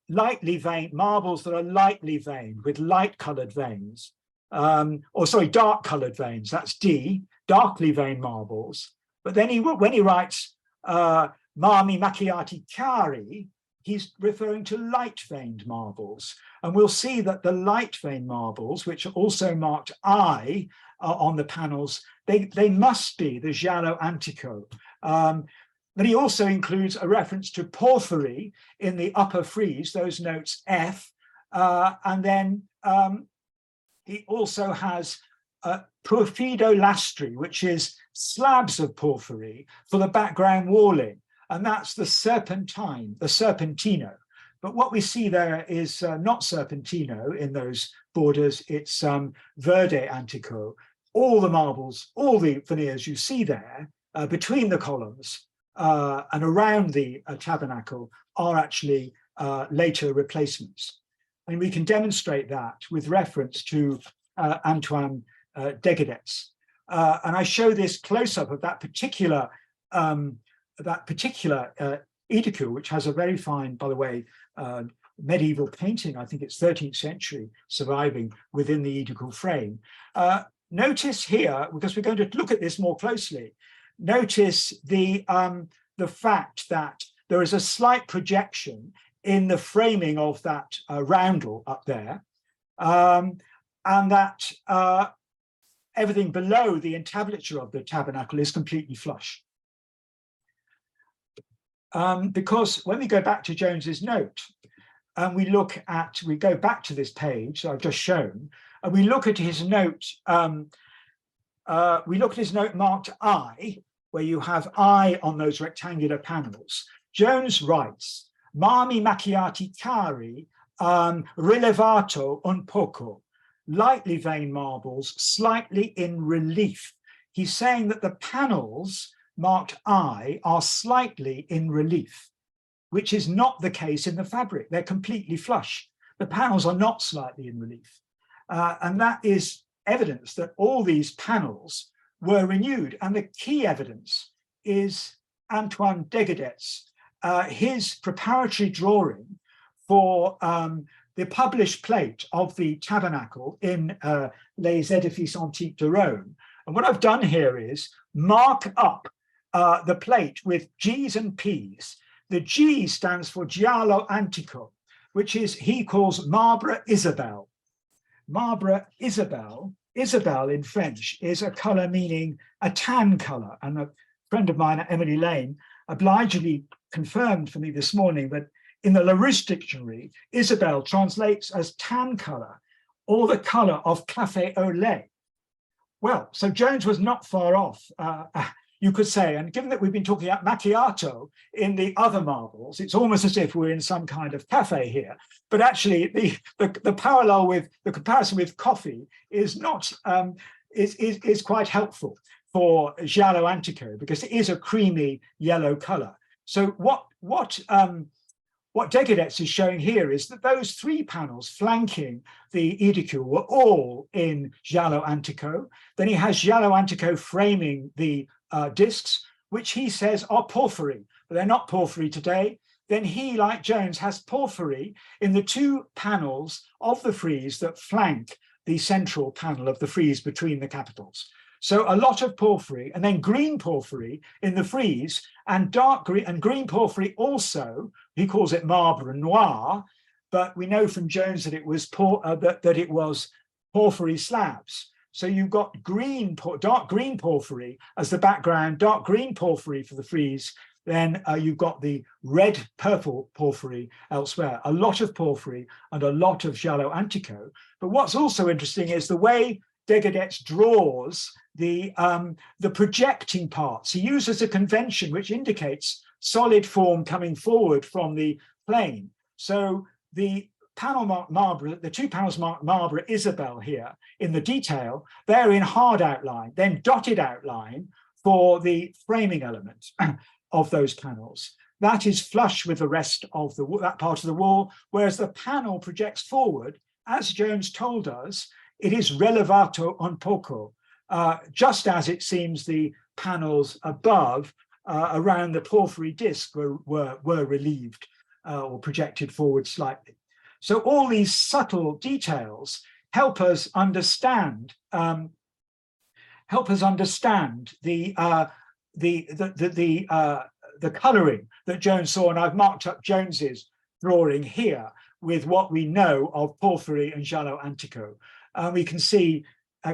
lightly veined marbles that are lightly veined with light colored veins, dark colored veins, that's D, darkly veined marbles. But then when he writes marmi macchiati chiari, he's referring to light veined marbles. And we'll see that the light veined marbles, which are also marked I on the panels, they must be the giallo antico. But he also includes a reference to porphyry in the upper frieze, those notes F, and then he also has porfido lastri, which is slabs of porphyry for the background walling, and that's the serpentine, the serpentino. But what we see there is not serpentino in those borders, it's verde antico. All the marbles, all the veneers you see there between the columns and around the tabernacle are actually later replacements. And we can demonstrate that with reference to Antoine Degadet's. And I show this close-up of that particular edicule, which has a very fine, by the way, medieval painting, I think it's 13th century, surviving within the edicule frame. Notice here, because we're going to look at this more closely, notice the fact that there is a slight projection in the framing of that roundel up there, and that everything below the entablature of the tabernacle is completely flush. Because when we go back to Jones's note, and we go back to this page that I've just shown, and we look at his note, marked I, where you have I on those rectangular panels. Jones writes, marmi macchiati chiari, rilevato un poco, lightly veined marbles, slightly in relief. He's saying that the panels marked I are slightly in relief, which is not the case in the fabric. They're completely flush. The panels are not slightly in relief. And that is evidence that all these panels were renewed. And the key evidence is Antoine Degadet's, his preparatory drawing for the published plate of the tabernacle in Les Édifices Antiques de Rome. And what I've done here is mark up the plate with G's and P's. The G stands for Giallo Antico, which is, he calls Marbre Isabelle. Marbre Isabelle, Isabelle in French is a color meaning a tan color. And a friend of mine, Emily Lane, obligingly confirmed for me this morning that in the Larousse dictionary, Isabelle translates as tan color or the color of café au lait. Well, so Jones was not far off, you could say, and given that we've been talking about macchiato in the other marbles, it's almost as if we're in some kind of cafe here. But actually, the parallel with the comparison with coffee is not is quite helpful for Giallo Antico, because it is a creamy yellow color. So what Degadet's is showing here is that those three panels flanking the edicule were all in Giallo Antico. Then he has Giallo Antico framing the discs, which he says are porphyry, but they're not porphyry today. Then he, like Jones, has porphyry in the two panels of the frieze that flank the central panel of the frieze between the capitals. So a lot of porphyry, and then green porphyry in the frieze, and dark green and green porphyry also. He calls it marbre noir, but we know from Jones that it was porphyry slabs. So you've got dark green porphyry as the background, dark green porphyry for the frieze. Then you've got the red purple porphyry elsewhere, a lot of porphyry and a lot of giallo antico. But what's also interesting is the way Degadet draws the projecting parts. He uses a convention which indicates solid form coming forward from the plane. So the panel marked marbre, the two panels marked marbre Isabel here in the detail, they're in hard outline, then dotted outline for the framing element of those panels. That is flush with the rest of that part of the wall, whereas the panel projects forward, as Jones told us, it is relevato un poco, just as it seems the panels above around the porphyry disc were relieved or projected forward slightly. So all these subtle details help us understand the colouring that Jones saw, and I've marked up Jones's drawing here with what we know of porphyry and giallo antico. We can see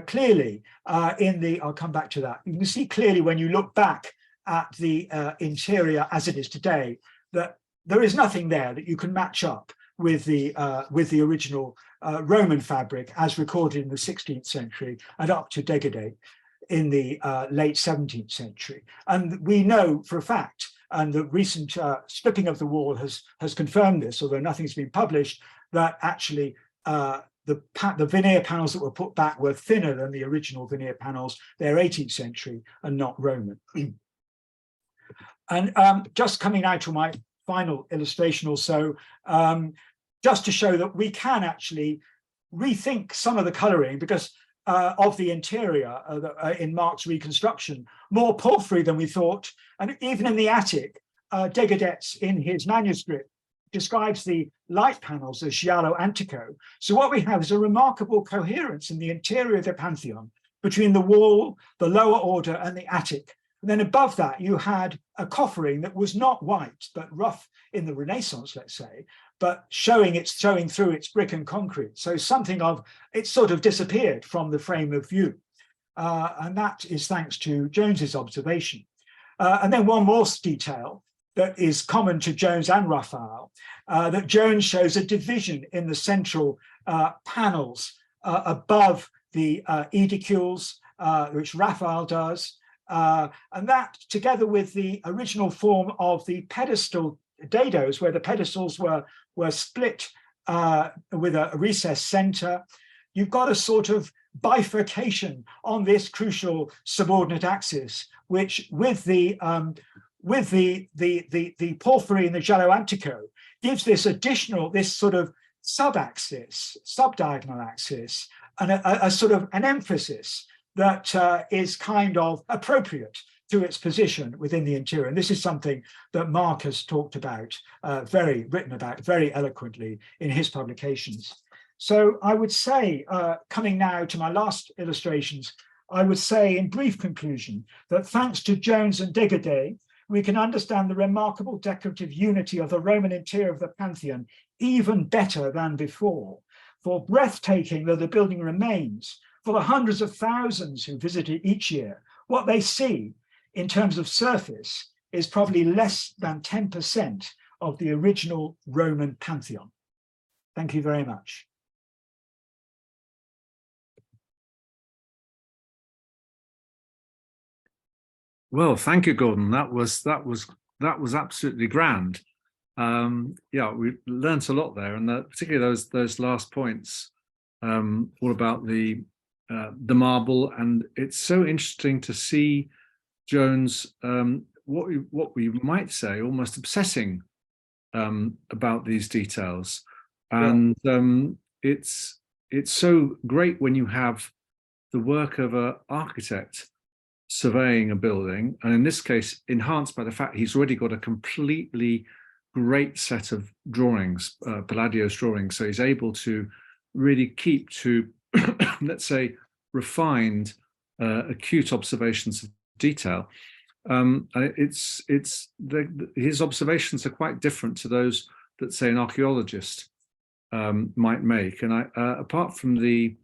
clearly I'll come back to that. You can see clearly when you look back at the interior as it is today, that there is nothing there that you can match up with the original Roman fabric as recorded in the 16th century and up to Degadet in the late 17th century. And we know for a fact, and the recent stripping of the wall has confirmed this, although nothing's been published, that actually the veneer panels that were put back were thinner than the original veneer panels. They're 18th century and not Roman. And just coming now to my final illustration or so, just to show that we can actually rethink some of the colouring because of the interior in Mark's reconstruction, more porphyry than we thought. And even in the attic, Degadet in his manuscript describes the light panels as giallo antico. So what we have is a remarkable coherence in the interior of the Pantheon between the wall, the lower order, and the attic. And then above that, you had a coffering that was not white, but rough in the Renaissance, let's say, but showing through its brick and concrete. So something of it sort of disappeared from the frame of view. And that is thanks to Jones's observation. And then one more detail that is common to Jones and Raphael, that Jones shows a division in the central panels above the edicules, which Raphael does. And that, together with the original form of the pedestal dados, where the pedestals were split with a recessed center, you've got a sort of bifurcation on this crucial subordinate axis, which with the porphyry and the giallo antico gives this sort of sub-axis, sub-diagonal axis, and a sort of an emphasis that is kind of appropriate to its position within the interior. And this is something that Mark has talked about, written about very eloquently in his publications. So I would say, coming now to my last illustrations, I would say in brief conclusion that thanks to Jones and Degadet, we can understand the remarkable decorative unity of the Roman interior of the Pantheon even better than before. For breathtaking though the building remains, for the hundreds of thousands who visit it each year, what they see in terms of surface is probably less than 10% of the original Roman Pantheon. Thank you very much. Well, thank you, Gordon. That was absolutely grand. Yeah, we learned a lot there, and particularly those last points, all about the marble. And it's so interesting to see Jones, what we might say, almost obsessing about these details. And it's so great when you have the work of an architect surveying a building, and in this case, enhanced by the fact he's already got a completely great set of drawings, Palladio's drawings, so he's able to really keep to, let's say, refined, acute observations of detail. His observations are quite different to those that, say, an archaeologist might make. And apart from the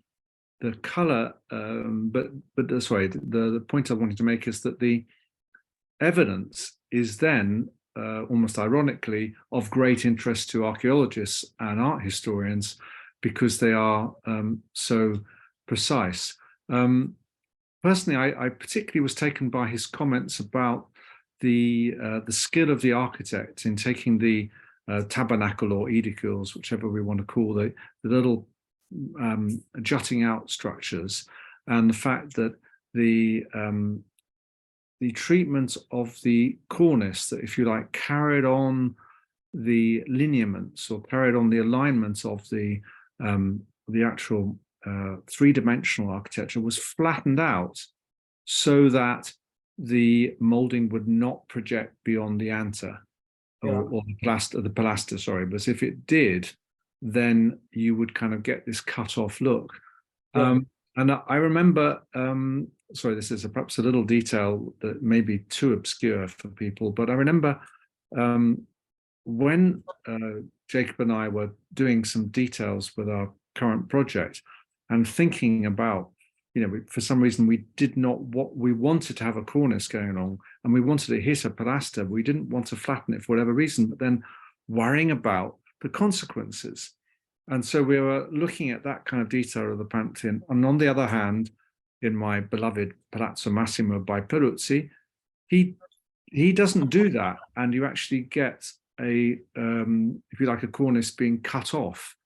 color, but this way, the point I wanted to make is that the evidence is then almost ironically of great interest to archaeologists and art historians because they are so precise. Personally, I particularly was taken by his comments about the skill of the architect in taking the tabernacle or edifices, whichever we want to call the little jutting out structures, and the fact that the treatment of the cornice, that, if you like, carried on the lineaments or carried on the alignment of the actual three-dimensional architecture, was flattened out so that the moulding would not project beyond the anta or the pilaster, sorry. But if it did, then you would kind of get this cut-off look. And I remember, sorry, this is perhaps a little detail that may be too obscure for people, but I remember when Jacob and I were doing some details with our current project and thinking about, for some reason we wanted to have a cornice going along and we wanted to hit a pilaster. We didn't want to flatten it for whatever reason, but then worrying about the consequences. And so we were looking at that kind of detail of the Pantheon. And on the other hand, in my beloved Palazzo Massimo by Peruzzi, he doesn't do that. And you actually get if you like, a cornice being cut off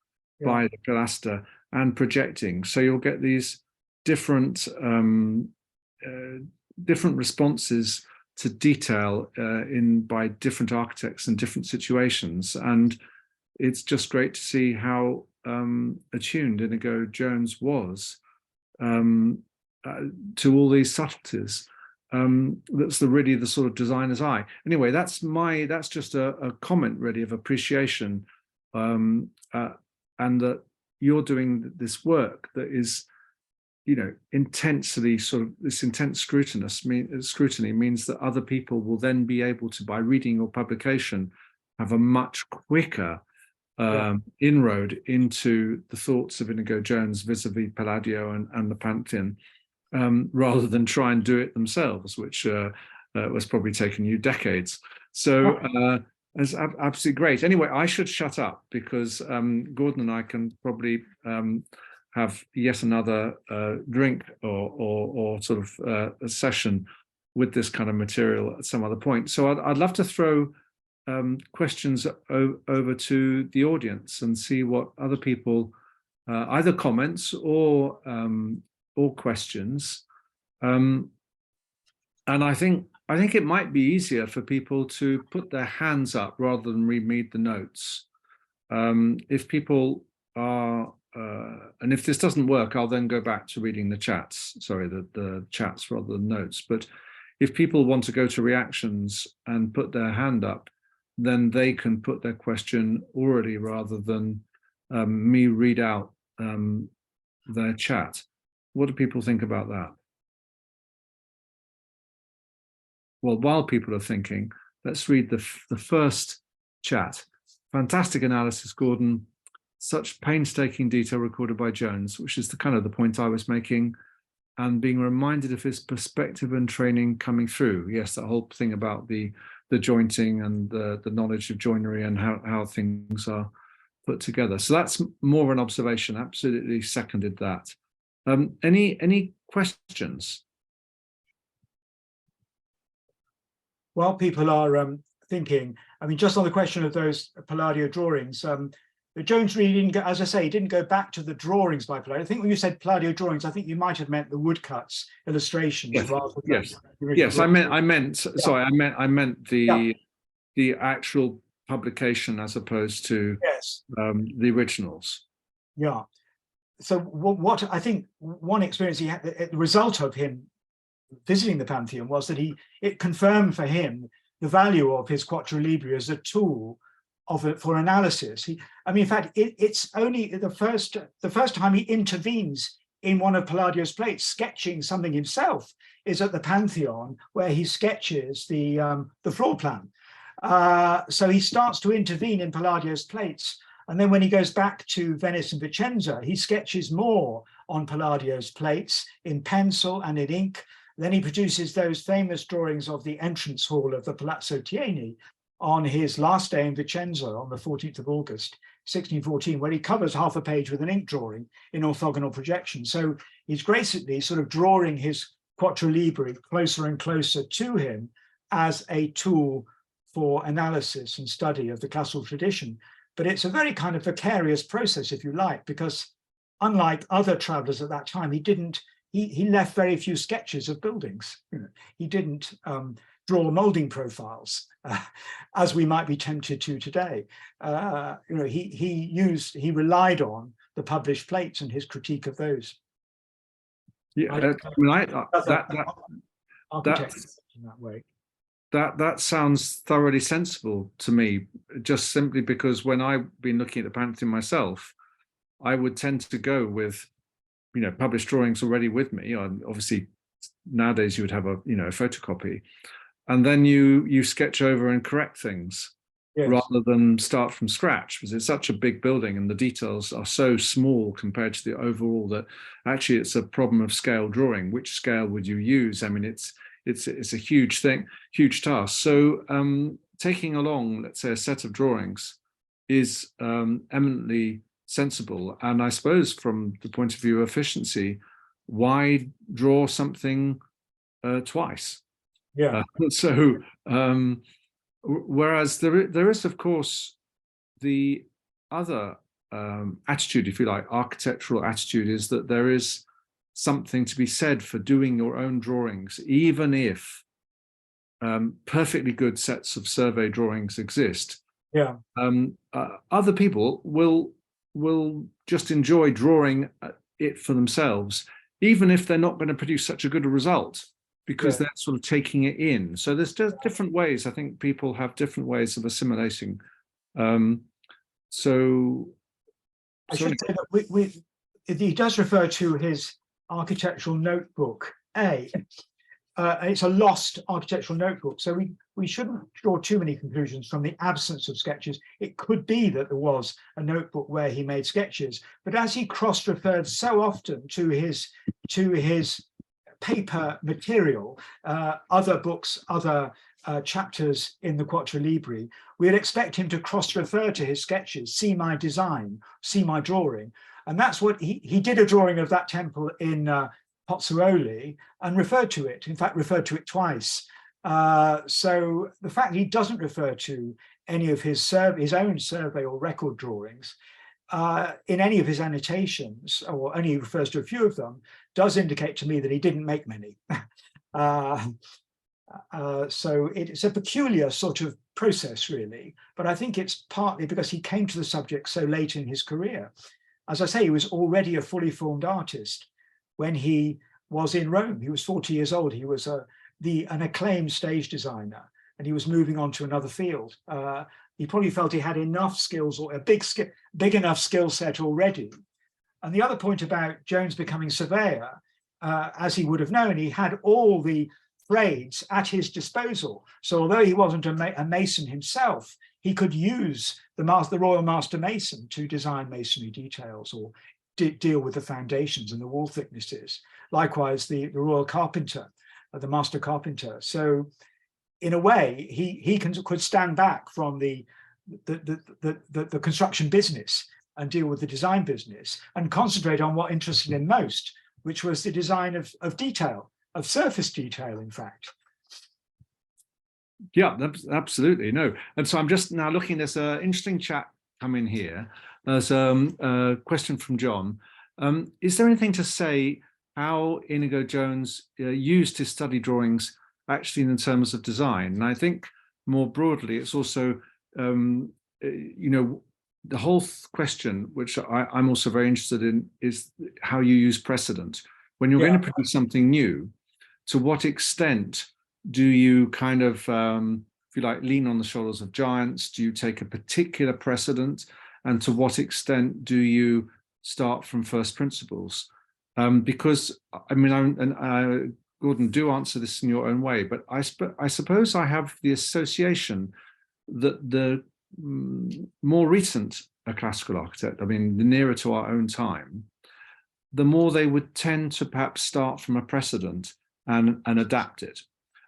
by the pilaster and projecting. So you'll get these different responses to detail by different architects in different situations. And it's just great to see how attuned Inigo Jones was to all these subtleties. That's really the sort of designer's eye. Anyway, that's just a comment really of appreciation, and that you're doing this work that is, intensely sort of, this intense scrutiny means that other people will then be able to, by reading your publication, have a much quicker inroad into the thoughts of Inigo Jones vis-a-vis Palladio and the Pantheon, rather than try and do it themselves, which was probably taking you decades. So it's absolutely great. Anyway, I should shut up because Gordon and I can probably have yet another drink or sort of a session with this kind of material at some other point. So I'd love to throw questions over to the audience and see what other people, either comments or questions. And I think it might be easier for people to put their hands up rather than read the notes. If people are, and if this doesn't work, I'll then go back to reading the chats, sorry, the chats rather than notes. But if people want to go to reactions and put their hand up, then they can put their question orally rather than me read out their chat. What do people think about that? Well, while people are thinking, let's read the first chat. Fantastic analysis, Gordon. Such painstaking detail recorded by Jones, which is the kind of the point I was making, and being reminded of his perspective and training coming through. Yes, that whole thing about the jointing and the knowledge of joinery and how things are put together. So that's more of an observation. Absolutely seconded that. Any questions? While people are thinking, I mean, just on the question of those Palladio drawings, Jones really didn't go, as I say, he didn't go back to the drawings by Palladio. I think when you said Palladio drawings, I think you might have meant the woodcuts, illustrations. Yes, rather than yes, yes. I meant. Sorry, I meant the actual publication as opposed to the originals. Yeah. So what I think one experience he had, the result of him visiting the Pantheon was that it confirmed for him the value of his Quattro Libri as a tool for analysis. I mean, in fact, it's only the first time he intervenes in one of Palladio's plates, sketching something himself, is at the Pantheon, where he sketches the floor plan. So he starts to intervene in Palladio's plates. And then when he goes back to Venice and Vicenza, he sketches more on Palladio's plates in pencil and in ink. Then he produces those famous drawings of the entrance hall of the Palazzo Tieni on his last day in Vicenza on the 14th of August, 1614, where he covers half a page with an ink drawing in orthogonal projection. So he's basically sort of drawing his Quattro Libri closer and closer to him as a tool for analysis and study of the classical tradition. But it's a very kind of vicarious process, if you like, because unlike other travelers at that time, he left very few sketches of buildings. He didn't draw moulding profiles, as we might be tempted to today. He relied on the published plates and his critique of those. Yeah, that sounds thoroughly sensible to me, just simply because when I've been looking at the Pantheon myself, I would tend to go with, published drawings already with me. Obviously, nowadays you would have a photocopy, and then you sketch over and correct things, yes, rather than start from scratch, because it's such a big building and the details are so small compared to the overall that actually it's a problem of scale drawing. Which scale would you use? I mean, it's a huge thing, huge task. So taking along, let's say, a set of drawings is eminently sensible. And I suppose from the point of view of efficiency, why draw something twice? Yeah. Whereas there is, of course, the other attitude, if you like, architectural attitude, is that there is something to be said for doing your own drawings, even if perfectly good sets of survey drawings exist. Yeah. Other people will just enjoy drawing it for themselves, even if they're not going to produce such a good result, because they're sort of taking it in. So there's just different ways. I think people have different ways of assimilating. I should say that he does refer to his architectural notebook A. It's a lost architectural notebook, so we shouldn't draw too many conclusions from the absence of sketches. It could be that there was a notebook where he made sketches, but as he cross-referred so often to his paper material, other books, other chapters in the Quattro Libri, we'd expect him to cross-refer to his sketches, see my design, see my drawing. And that's what he did, a drawing of that temple in Pozzuoli and referred to it, in fact, referred to it twice. So the fact he doesn't refer to any of his own survey or record drawings in any of his annotations, or only refers to a few of them, does indicate to me that he didn't make many. So it's a peculiar sort of process, really, but I think it's partly because he came to the subject so late in his career. As I say, he was already a fully formed artist when he was in Rome. He was 40 years old. He was an acclaimed stage designer, and he was moving on to another field. He probably felt he had enough skills, or a big enough skill set already. And the other point about Jones becoming surveyor, as he would have known, he had all the trades at his disposal. So although he wasn't a mason himself, he could use the royal master mason to design masonry details or deal with the foundations and the wall thicknesses. Likewise, the royal carpenter, the master carpenter. So in a way, he could stand back from the construction business and deal with the design business and concentrate on what interested him most, which was the design of detail, of surface detail, in fact. Yeah, absolutely. No. And so I'm just now looking, there's an interesting chat come in here. There's a question from John. Is there anything to say how Inigo Jones used his study drawings actually in terms of design? And I think more broadly, it's also, the whole question, which I'm also very interested in, is how you use precedent. When you're going to produce something new, to what extent do you kind of, if you like, lean on the shoulders of giants? Do you take a particular precedent? And to what extent do you start from first principles? Because, I mean, Gordon, do answer this in your own way, but I suppose I have the association that the more recent a classical architect, I mean, the nearer to our own time, the more they would tend to perhaps start from a precedent and adapt it.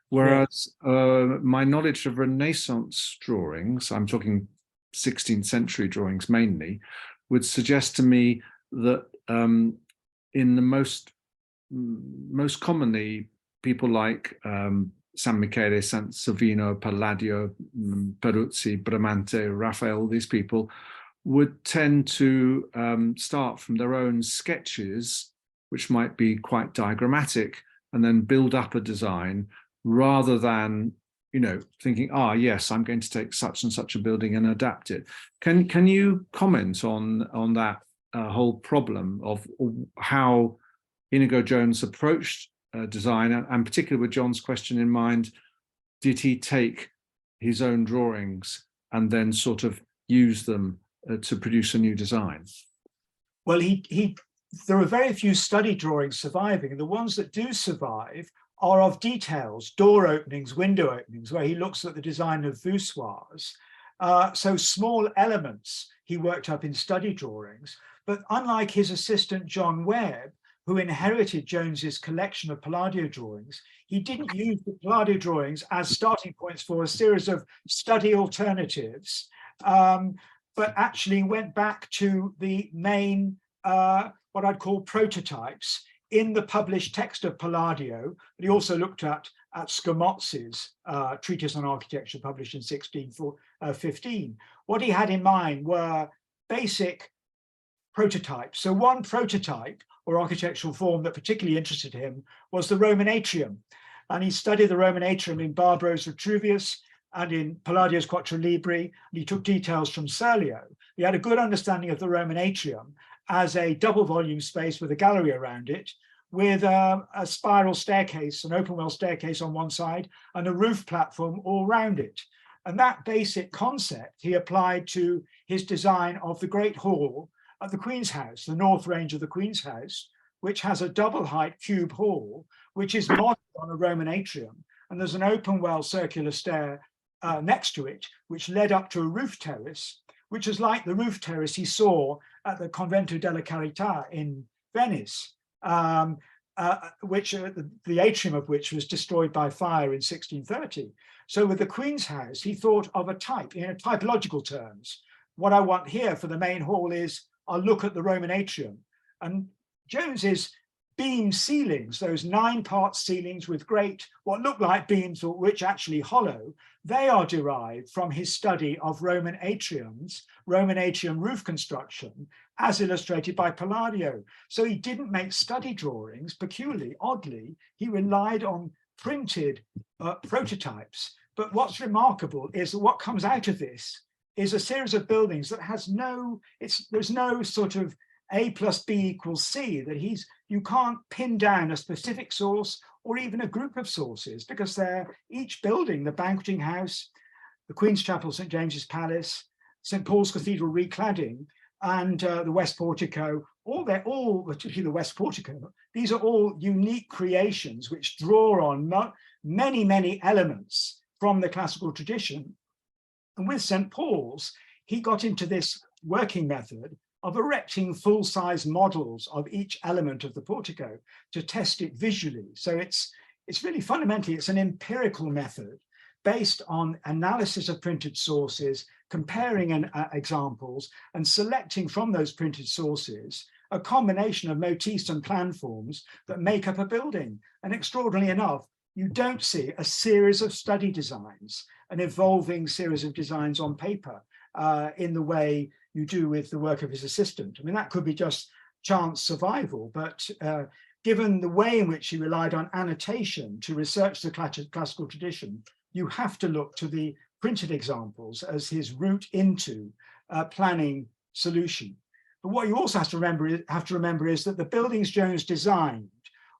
Whereas my knowledge of Renaissance drawings, I'm talking 16th century drawings mainly, would suggest to me that in the most commonly, people like San Michele, San Savino, Palladio, Peruzzi, Bramante, Raphael, these people would tend to start from their own sketches, which might be quite diagrammatic, and then build up a design rather than, you know, thinking, yes, I'm going to take such and such a building and adapt it. Can you comment on that whole problem of how Inigo Jones approached design, and particularly with John's question in mind, did he take his own drawings and then sort of use them to produce a new design? Well, there are very few study drawings surviving, and the ones that do survive are of details, door openings, window openings, where he looks at the design of voussoirs. So small elements he worked up in study drawings, but unlike his assistant John Webb, who inherited Jones's collection of Palladio drawings, he didn't use the Palladio drawings as starting points for a series of study alternatives, but actually went back to the main, what I'd call prototypes in the published text of Palladio. But he also looked at Scamozzi's treatise on architecture published in 1615. What he had in mind were basic prototypes. So one prototype or architectural form that particularly interested him was the Roman atrium. And he studied the Roman atrium in Barbro's Vitruvius and in Palladio's Quattro Libri, and he took details from Serlio. He had a good understanding of the Roman atrium as a double volume space with a gallery around it, with a spiral staircase, an open well staircase on one side, and a roof platform all round it. And that basic concept he applied to his design of the Great Hall at the Queen's House, the north range of the Queen's House, which has a double height cube hall, which is modeled on a Roman atrium. And there's an open well circular stair next to it, which led up to a roof terrace, which is like the roof terrace he saw at the Convento della Carità in Venice, which the atrium of which was destroyed by fire in 1630. So with the Queen's House, he thought of a type, in typological terms. What I want here for the main hall is I'll look at the Roman atrium. And Jones's beam ceilings, those 9-part ceilings with great, what look like beams, or which actually hollow, they are derived from his study of Roman atriums, Roman atrium roof construction, as illustrated by Palladio. So he didn't make study drawings, peculiarly, oddly, he relied on printed prototypes. But what's remarkable is that what comes out of this is a series of buildings that has there's no sort of A plus B equals C, that you can't pin down a specific source or even a group of sources, because they're each building, the Banqueting House, the Queen's Chapel, St. James's Palace, St. Paul's Cathedral recladding, and the West Portico, particularly the West Portico, these are all unique creations which draw on many, many elements from the classical tradition. And with St. Paul's, he got into this working method of erecting full-size models of each element of the portico to test it visually. So it's really fundamentally, it's an empirical method based on analysis of printed sources, comparing examples, and selecting from those printed sources a combination of motifs and plan forms that make up a building. And extraordinarily enough, you don't see a series of study designs, an evolving series of designs on paper in the way you do with the work of his assistant. I mean, that could be just chance survival, but given the way in which he relied on annotation to research the classical tradition, you have to look to the printed examples as his route into planning solution. But what you also have to remember is that the buildings Jones designed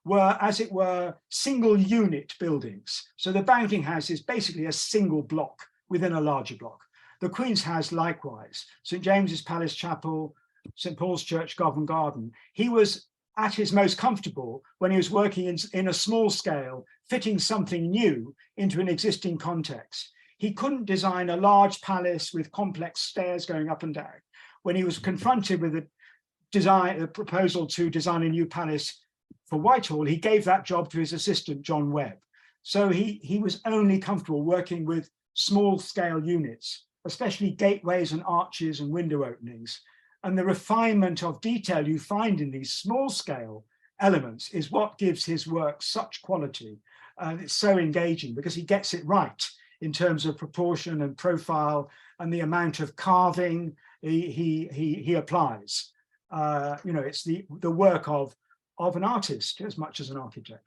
were, as it were, single unit buildings. So the Banqueting House is basically a single block within a larger block. The Queen's House likewise, St. James's Palace Chapel, St. Paul's Church, Covent Garden. He was at his most comfortable when he was working in a small scale, fitting something new into an existing context. He couldn't design a large palace with complex stairs going up and down. When he was confronted with a proposal to design a new palace for Whitehall, he gave that job to his assistant, John Webb. So he was only comfortable working with small scale units, especially gateways and arches and window openings. And the refinement of detail you find in these small scale elements is what gives his work such quality. And it's so engaging because he gets it right in terms of proportion and profile and the amount of carving he applies. It's the work of an artist as much as an architect.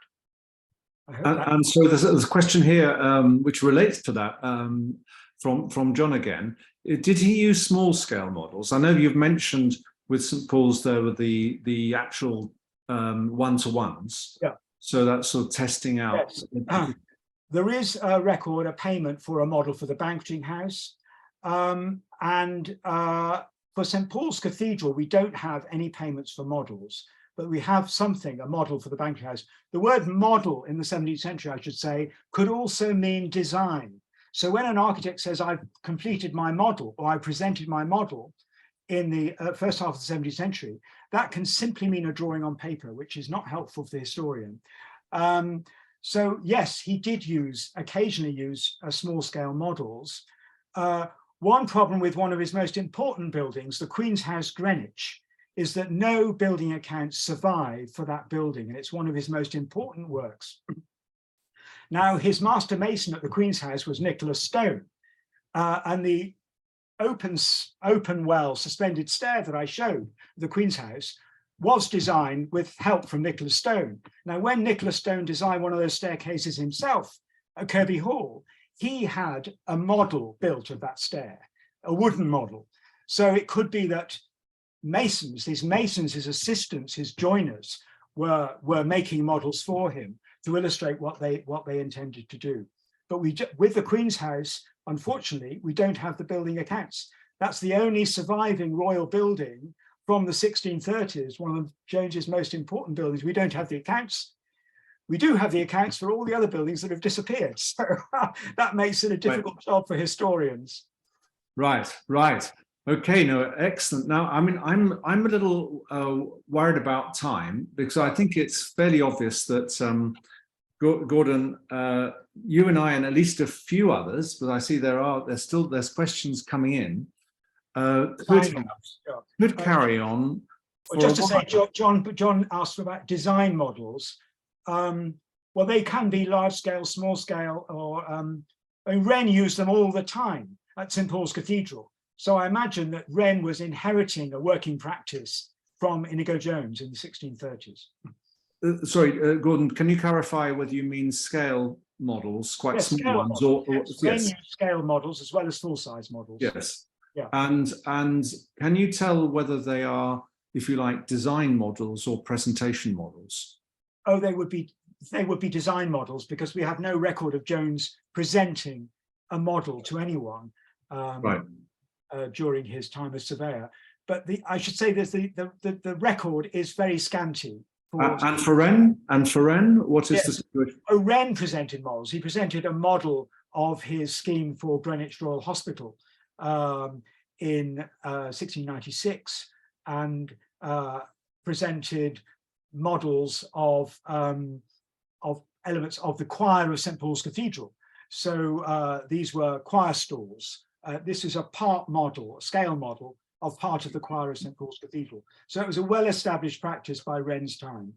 And so there's a question here which relates to that from John again. Did he use small scale models? I know you've mentioned with St. Paul's there were the actual one-to-ones. Yeah. So that's sort of testing out. Yes. There is a record, a payment for a model for the Banqueting House. For St. Paul's Cathedral, we don't have any payments for models, but we have a model for the Banqueting House. The word model in the 17th century, I should say, could also mean design. So when an architect says, I've completed my model, or I presented my model in the first half of the 17th century, that can simply mean a drawing on paper, which is not helpful for the historian. So yes, he did occasionally use small scale models. One problem with one of his most important buildings, the Queen's House, Greenwich, is that no building accounts survive for that building, and it's one of his most important works. Now, his master mason at the Queen's House was Nicholas Stone, and the open well suspended stair that I showed, the Queen's House, was designed with help from Nicholas Stone. Now, when Nicholas Stone designed one of those staircases himself at Kirby Hall, he had a model built of that stair, a wooden model. So it could be that his assistants, his joiners were making models for him to illustrate what they intended to do. But with the Queen's House, unfortunately, we don't have the building accounts. That's the only surviving royal building from the 1630s, one of Jones's most important buildings. We don't have the accounts. We do have the accounts for all the other buildings that have disappeared. So that makes it a difficult job for historians. Right. Okay, no, excellent. Now, I mean, I'm a little worried about time because I think it's fairly obvious that Gordon, you and I, and at least a few others, but I see there's questions coming in. Could carry on. Well, just to say, John asked about design models. Well, they can be large scale, small scale, or Wren used them all the time at St. Paul's Cathedral. So I imagine that Wren was inheriting a working practice from Inigo Jones in the 1630s. Sorry, Gordon, can you clarify whether you mean scale models, quite small ones, models, or yes. Wren used scale models as well as full-size models. Yes. Yeah. And can you tell whether they are, if you like, design models or presentation models? Oh, they would be design models because we have no record of Jones presenting a model to anyone during his time as surveyor. But I should say that the record is very scanty. And for Wren, what is the situation? Oh, Wren presented models. He presented a of his scheme for Greenwich Royal Hospital in 1696, and presented models of elements of the choir of St. Paul's Cathedral. So these were choir stalls. This is a part model, a scale model of part of the choir of St. Paul's Cathedral. So it was a well-established practice by Wren's time.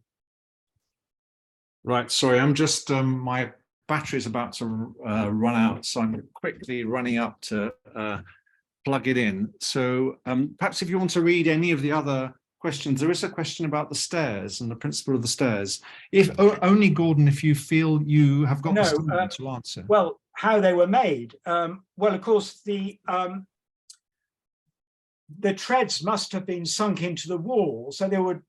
Right, sorry, I'm just, my battery is about to run out, so I'm quickly running up to plug it in. So perhaps if you want to read any of the other questions, there is a question about the stairs and the principle of the stairs. If only, Gordon, if you feel you have got the to answer. Well, how they were made. Well, of course, the treads must have been sunk into the wall. So they would,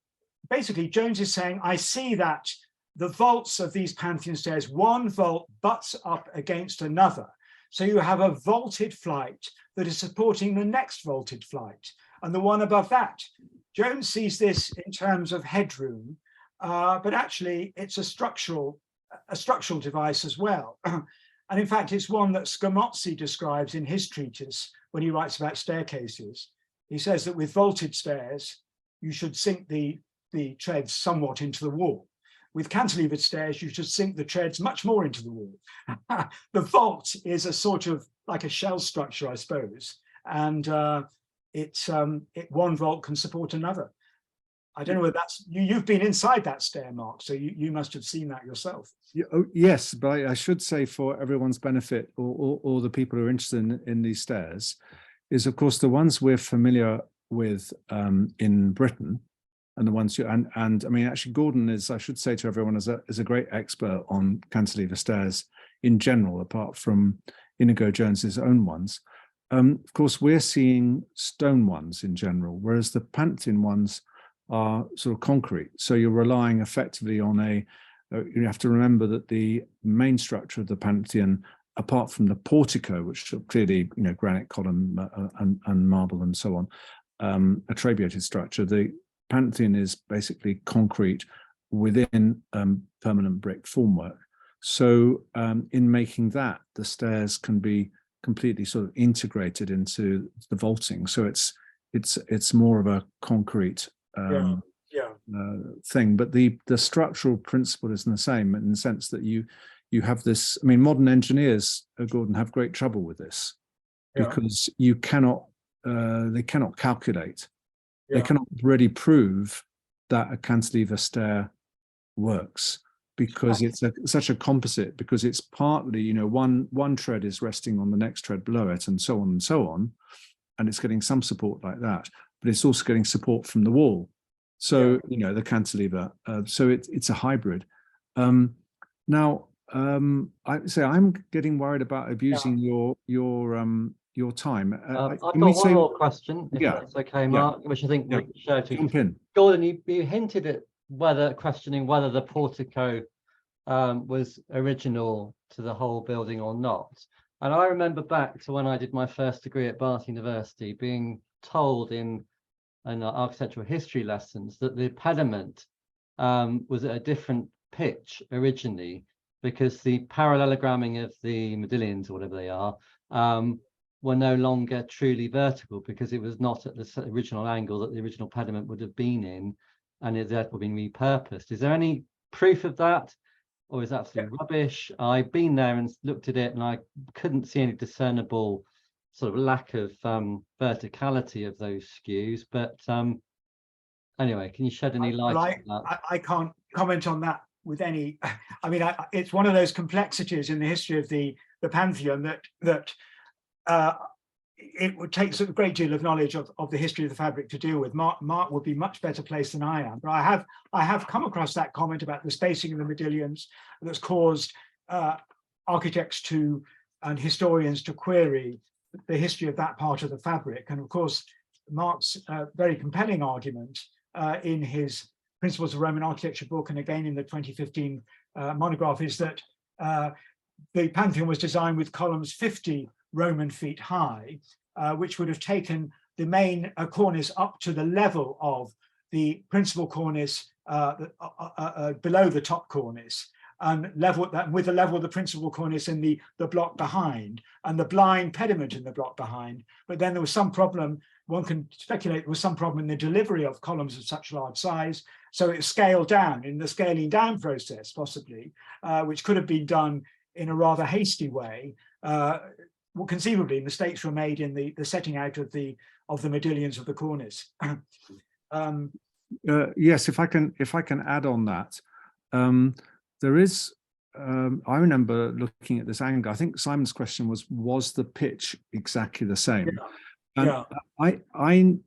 basically, Jones is saying, I see that the vaults of these Pantheon stairs, one vault butts up against another. So you have a vaulted flight that is supporting the next vaulted flight and the one above that. Jones sees this in terms of headroom, but actually it's a structural device as well. And in fact, it's one that Scamozzi describes in his treatise when he writes about staircases. He says that with vaulted stairs, you should sink the treads somewhat into the wall. With cantilevered stairs, you should sink the treads much more into the wall. The vault is a sort of like a shell structure, I suppose, and one vault can support another. I don't know whether that's you've been inside that stair, Mark, so you must have seen that yourself. Yes, but I should say, for everyone's benefit, or the people who are interested in these stairs, is of course the ones we're familiar with in Britain. And the ones and I mean, actually, Gordon is, I should say to everyone, is a great expert on cantilever stairs in general, apart from Inigo Jones's own ones. Of course, we're seeing stone ones in general, whereas the Pantheon ones are sort of concrete. So you're relying effectively on you have to remember that the main structure of the Pantheon, apart from the portico, which are clearly, granite column and marble and so on, a trabeated structure, the Pantheon is basically concrete within permanent brick formwork. So in making that, the stairs can be completely sort of integrated into the vaulting. So it's more of a concrete thing. But the structural principle is the same, in the sense that you have this. I mean, modern engineers, Gordon, have great trouble with this because you cannot they cannot calculate. They cannot really prove that a cantilever stair works, because it's such a composite, because it's partly, one tread is resting on the next tread below it, and so on, and it's getting some support like that, but it's also getting support from the wall. So, the cantilever, so it's a hybrid. Now, I say I'm getting worried about abusing your time. I've got one more question, if that's okay, Mark, which I think we can show to jump in. Gordon, you hinted at questioning whether the portico was original to the whole building or not. And I remember back to when I did my first degree at Bath University, being told in architectural history lessons that the pediment was at a different pitch originally, because the parallelogramming of the modillions, or whatever they are, were no longer truly vertical, because it was not at the original angle that the original pediment would have been in, and it's therefore been repurposed. Is there any proof of that, or is that absolute rubbish? I've been there and looked at it, and I couldn't see any discernible sort of lack of verticality of those skews. But anyway, can you shed any light on that? I can't comment on that with any. I mean, it's one of those complexities in the history of the Pantheon that it would take a great deal of knowledge of the history of the fabric to deal with. Mark would be much better placed than I am. But I have come across that comment about the spacing of the modillions that's caused architects and historians to query the history of that part of the fabric. And of course, Mark's very compelling argument in his Principles of Roman Architecture book, and again in the 2015 monograph, is that the Pantheon was designed with columns 50 Roman feet high, which would have taken the main cornice up to the level of the principal cornice below the top cornice, and level that with the level of the principal cornice in the block behind, and the blind pediment in the block behind. But then there was some problem, one can speculate there was some problem in the delivery of columns of such large size, so it scaled down in the scaling down process, possibly, which could have been done in a rather hasty way. Well, conceivably, mistakes were made in the setting out of the modillions of the cornice. Yes, if I can add on that, there is. I remember looking at this angle. I think Simon's question was the pitch exactly the same? And I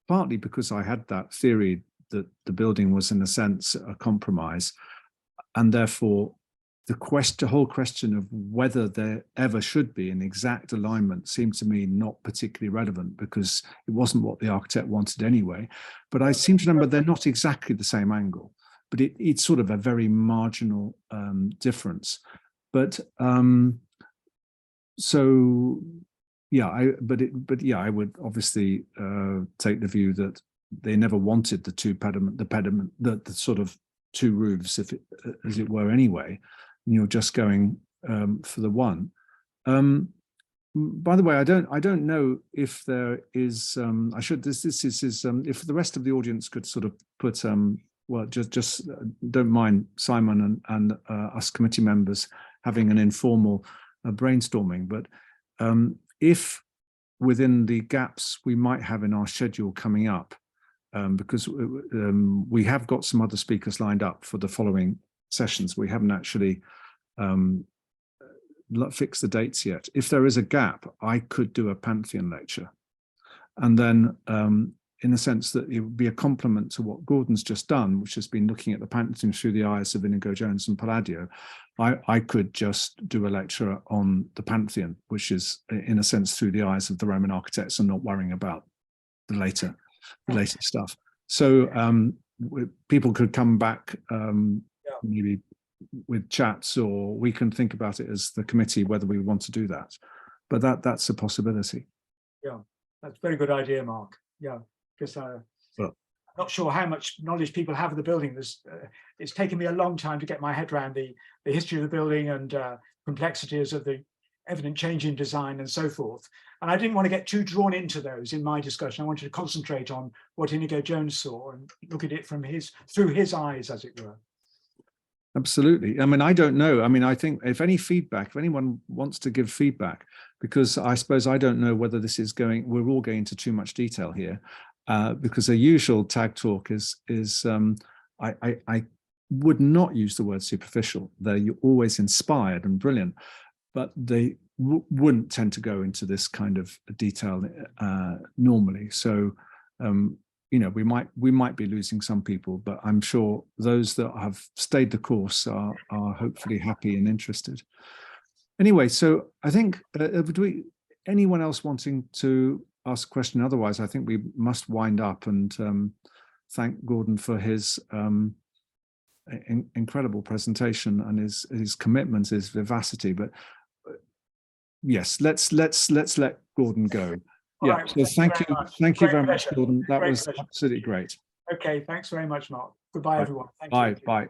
partly because I had that theory that the building was in a sense a compromise, and therefore the whole question of whether there ever should be an exact alignment seemed to me not particularly relevant, because it wasn't what the architect wanted anyway. But I seem to remember they're not exactly the same angle, but it's sort of a very marginal difference. But so yeah, I would obviously take the view that they never wanted the sort of two roofs, as it were, anyway. And you're just going for the one. By the way, I don't know if there is. I should. This is. If the rest of the audience could sort of put. Well, just don't mind Simon and us committee members having an informal brainstorming, but if within the gaps we might have in our schedule coming up, because we have got some other speakers lined up for the following sessions. We haven't actually fixed the dates yet. If there is a gap, I could do a Pantheon lecture. And then in the sense that it would be a complement to what Gordon's just done, which has been looking at the Pantheon through the eyes of Inigo Jones and Palladio, I could just do a lecture on the Pantheon, which is in a sense through the eyes of the Roman architects and not worrying about the later stuff. So people could come back maybe with chats, or we can think about it as the committee whether we want to do that. But that's a possibility. Yeah, that's a very good idea, Mark. Yeah, because I'm not sure how much knowledge people have of the building. It's taken me a long time to get my head around the history of the building and complexities of the evident change in design and so forth. And I didn't want to get too drawn into those in my discussion. I wanted to concentrate on what Inigo Jones saw and look at it from through his eyes, as it were. Absolutely. I mean, I don't know. I mean, I think if anyone wants to give feedback, because I suppose I don't know whether this is we're all going into too much detail here, because the usual tag talk is I would not use the word superficial. They're always inspired and brilliant, but they wouldn't tend to go into this kind of detail normally. So, you know, we might be losing some people, but I'm sure those that have stayed the course are hopefully happy and interested. Anyway, so I think anyone else wanting to ask a question? Otherwise, I think we must wind up and thank Gordon for his incredible presentation and his commitment, his vivacity. But yes, let's let Gordon go. Yeah, Right, so thank you very much, Gordon. That was pleasure. absolutely great. Okay, thanks very much, Mark. Goodbye, everyone. Thank you. Bye.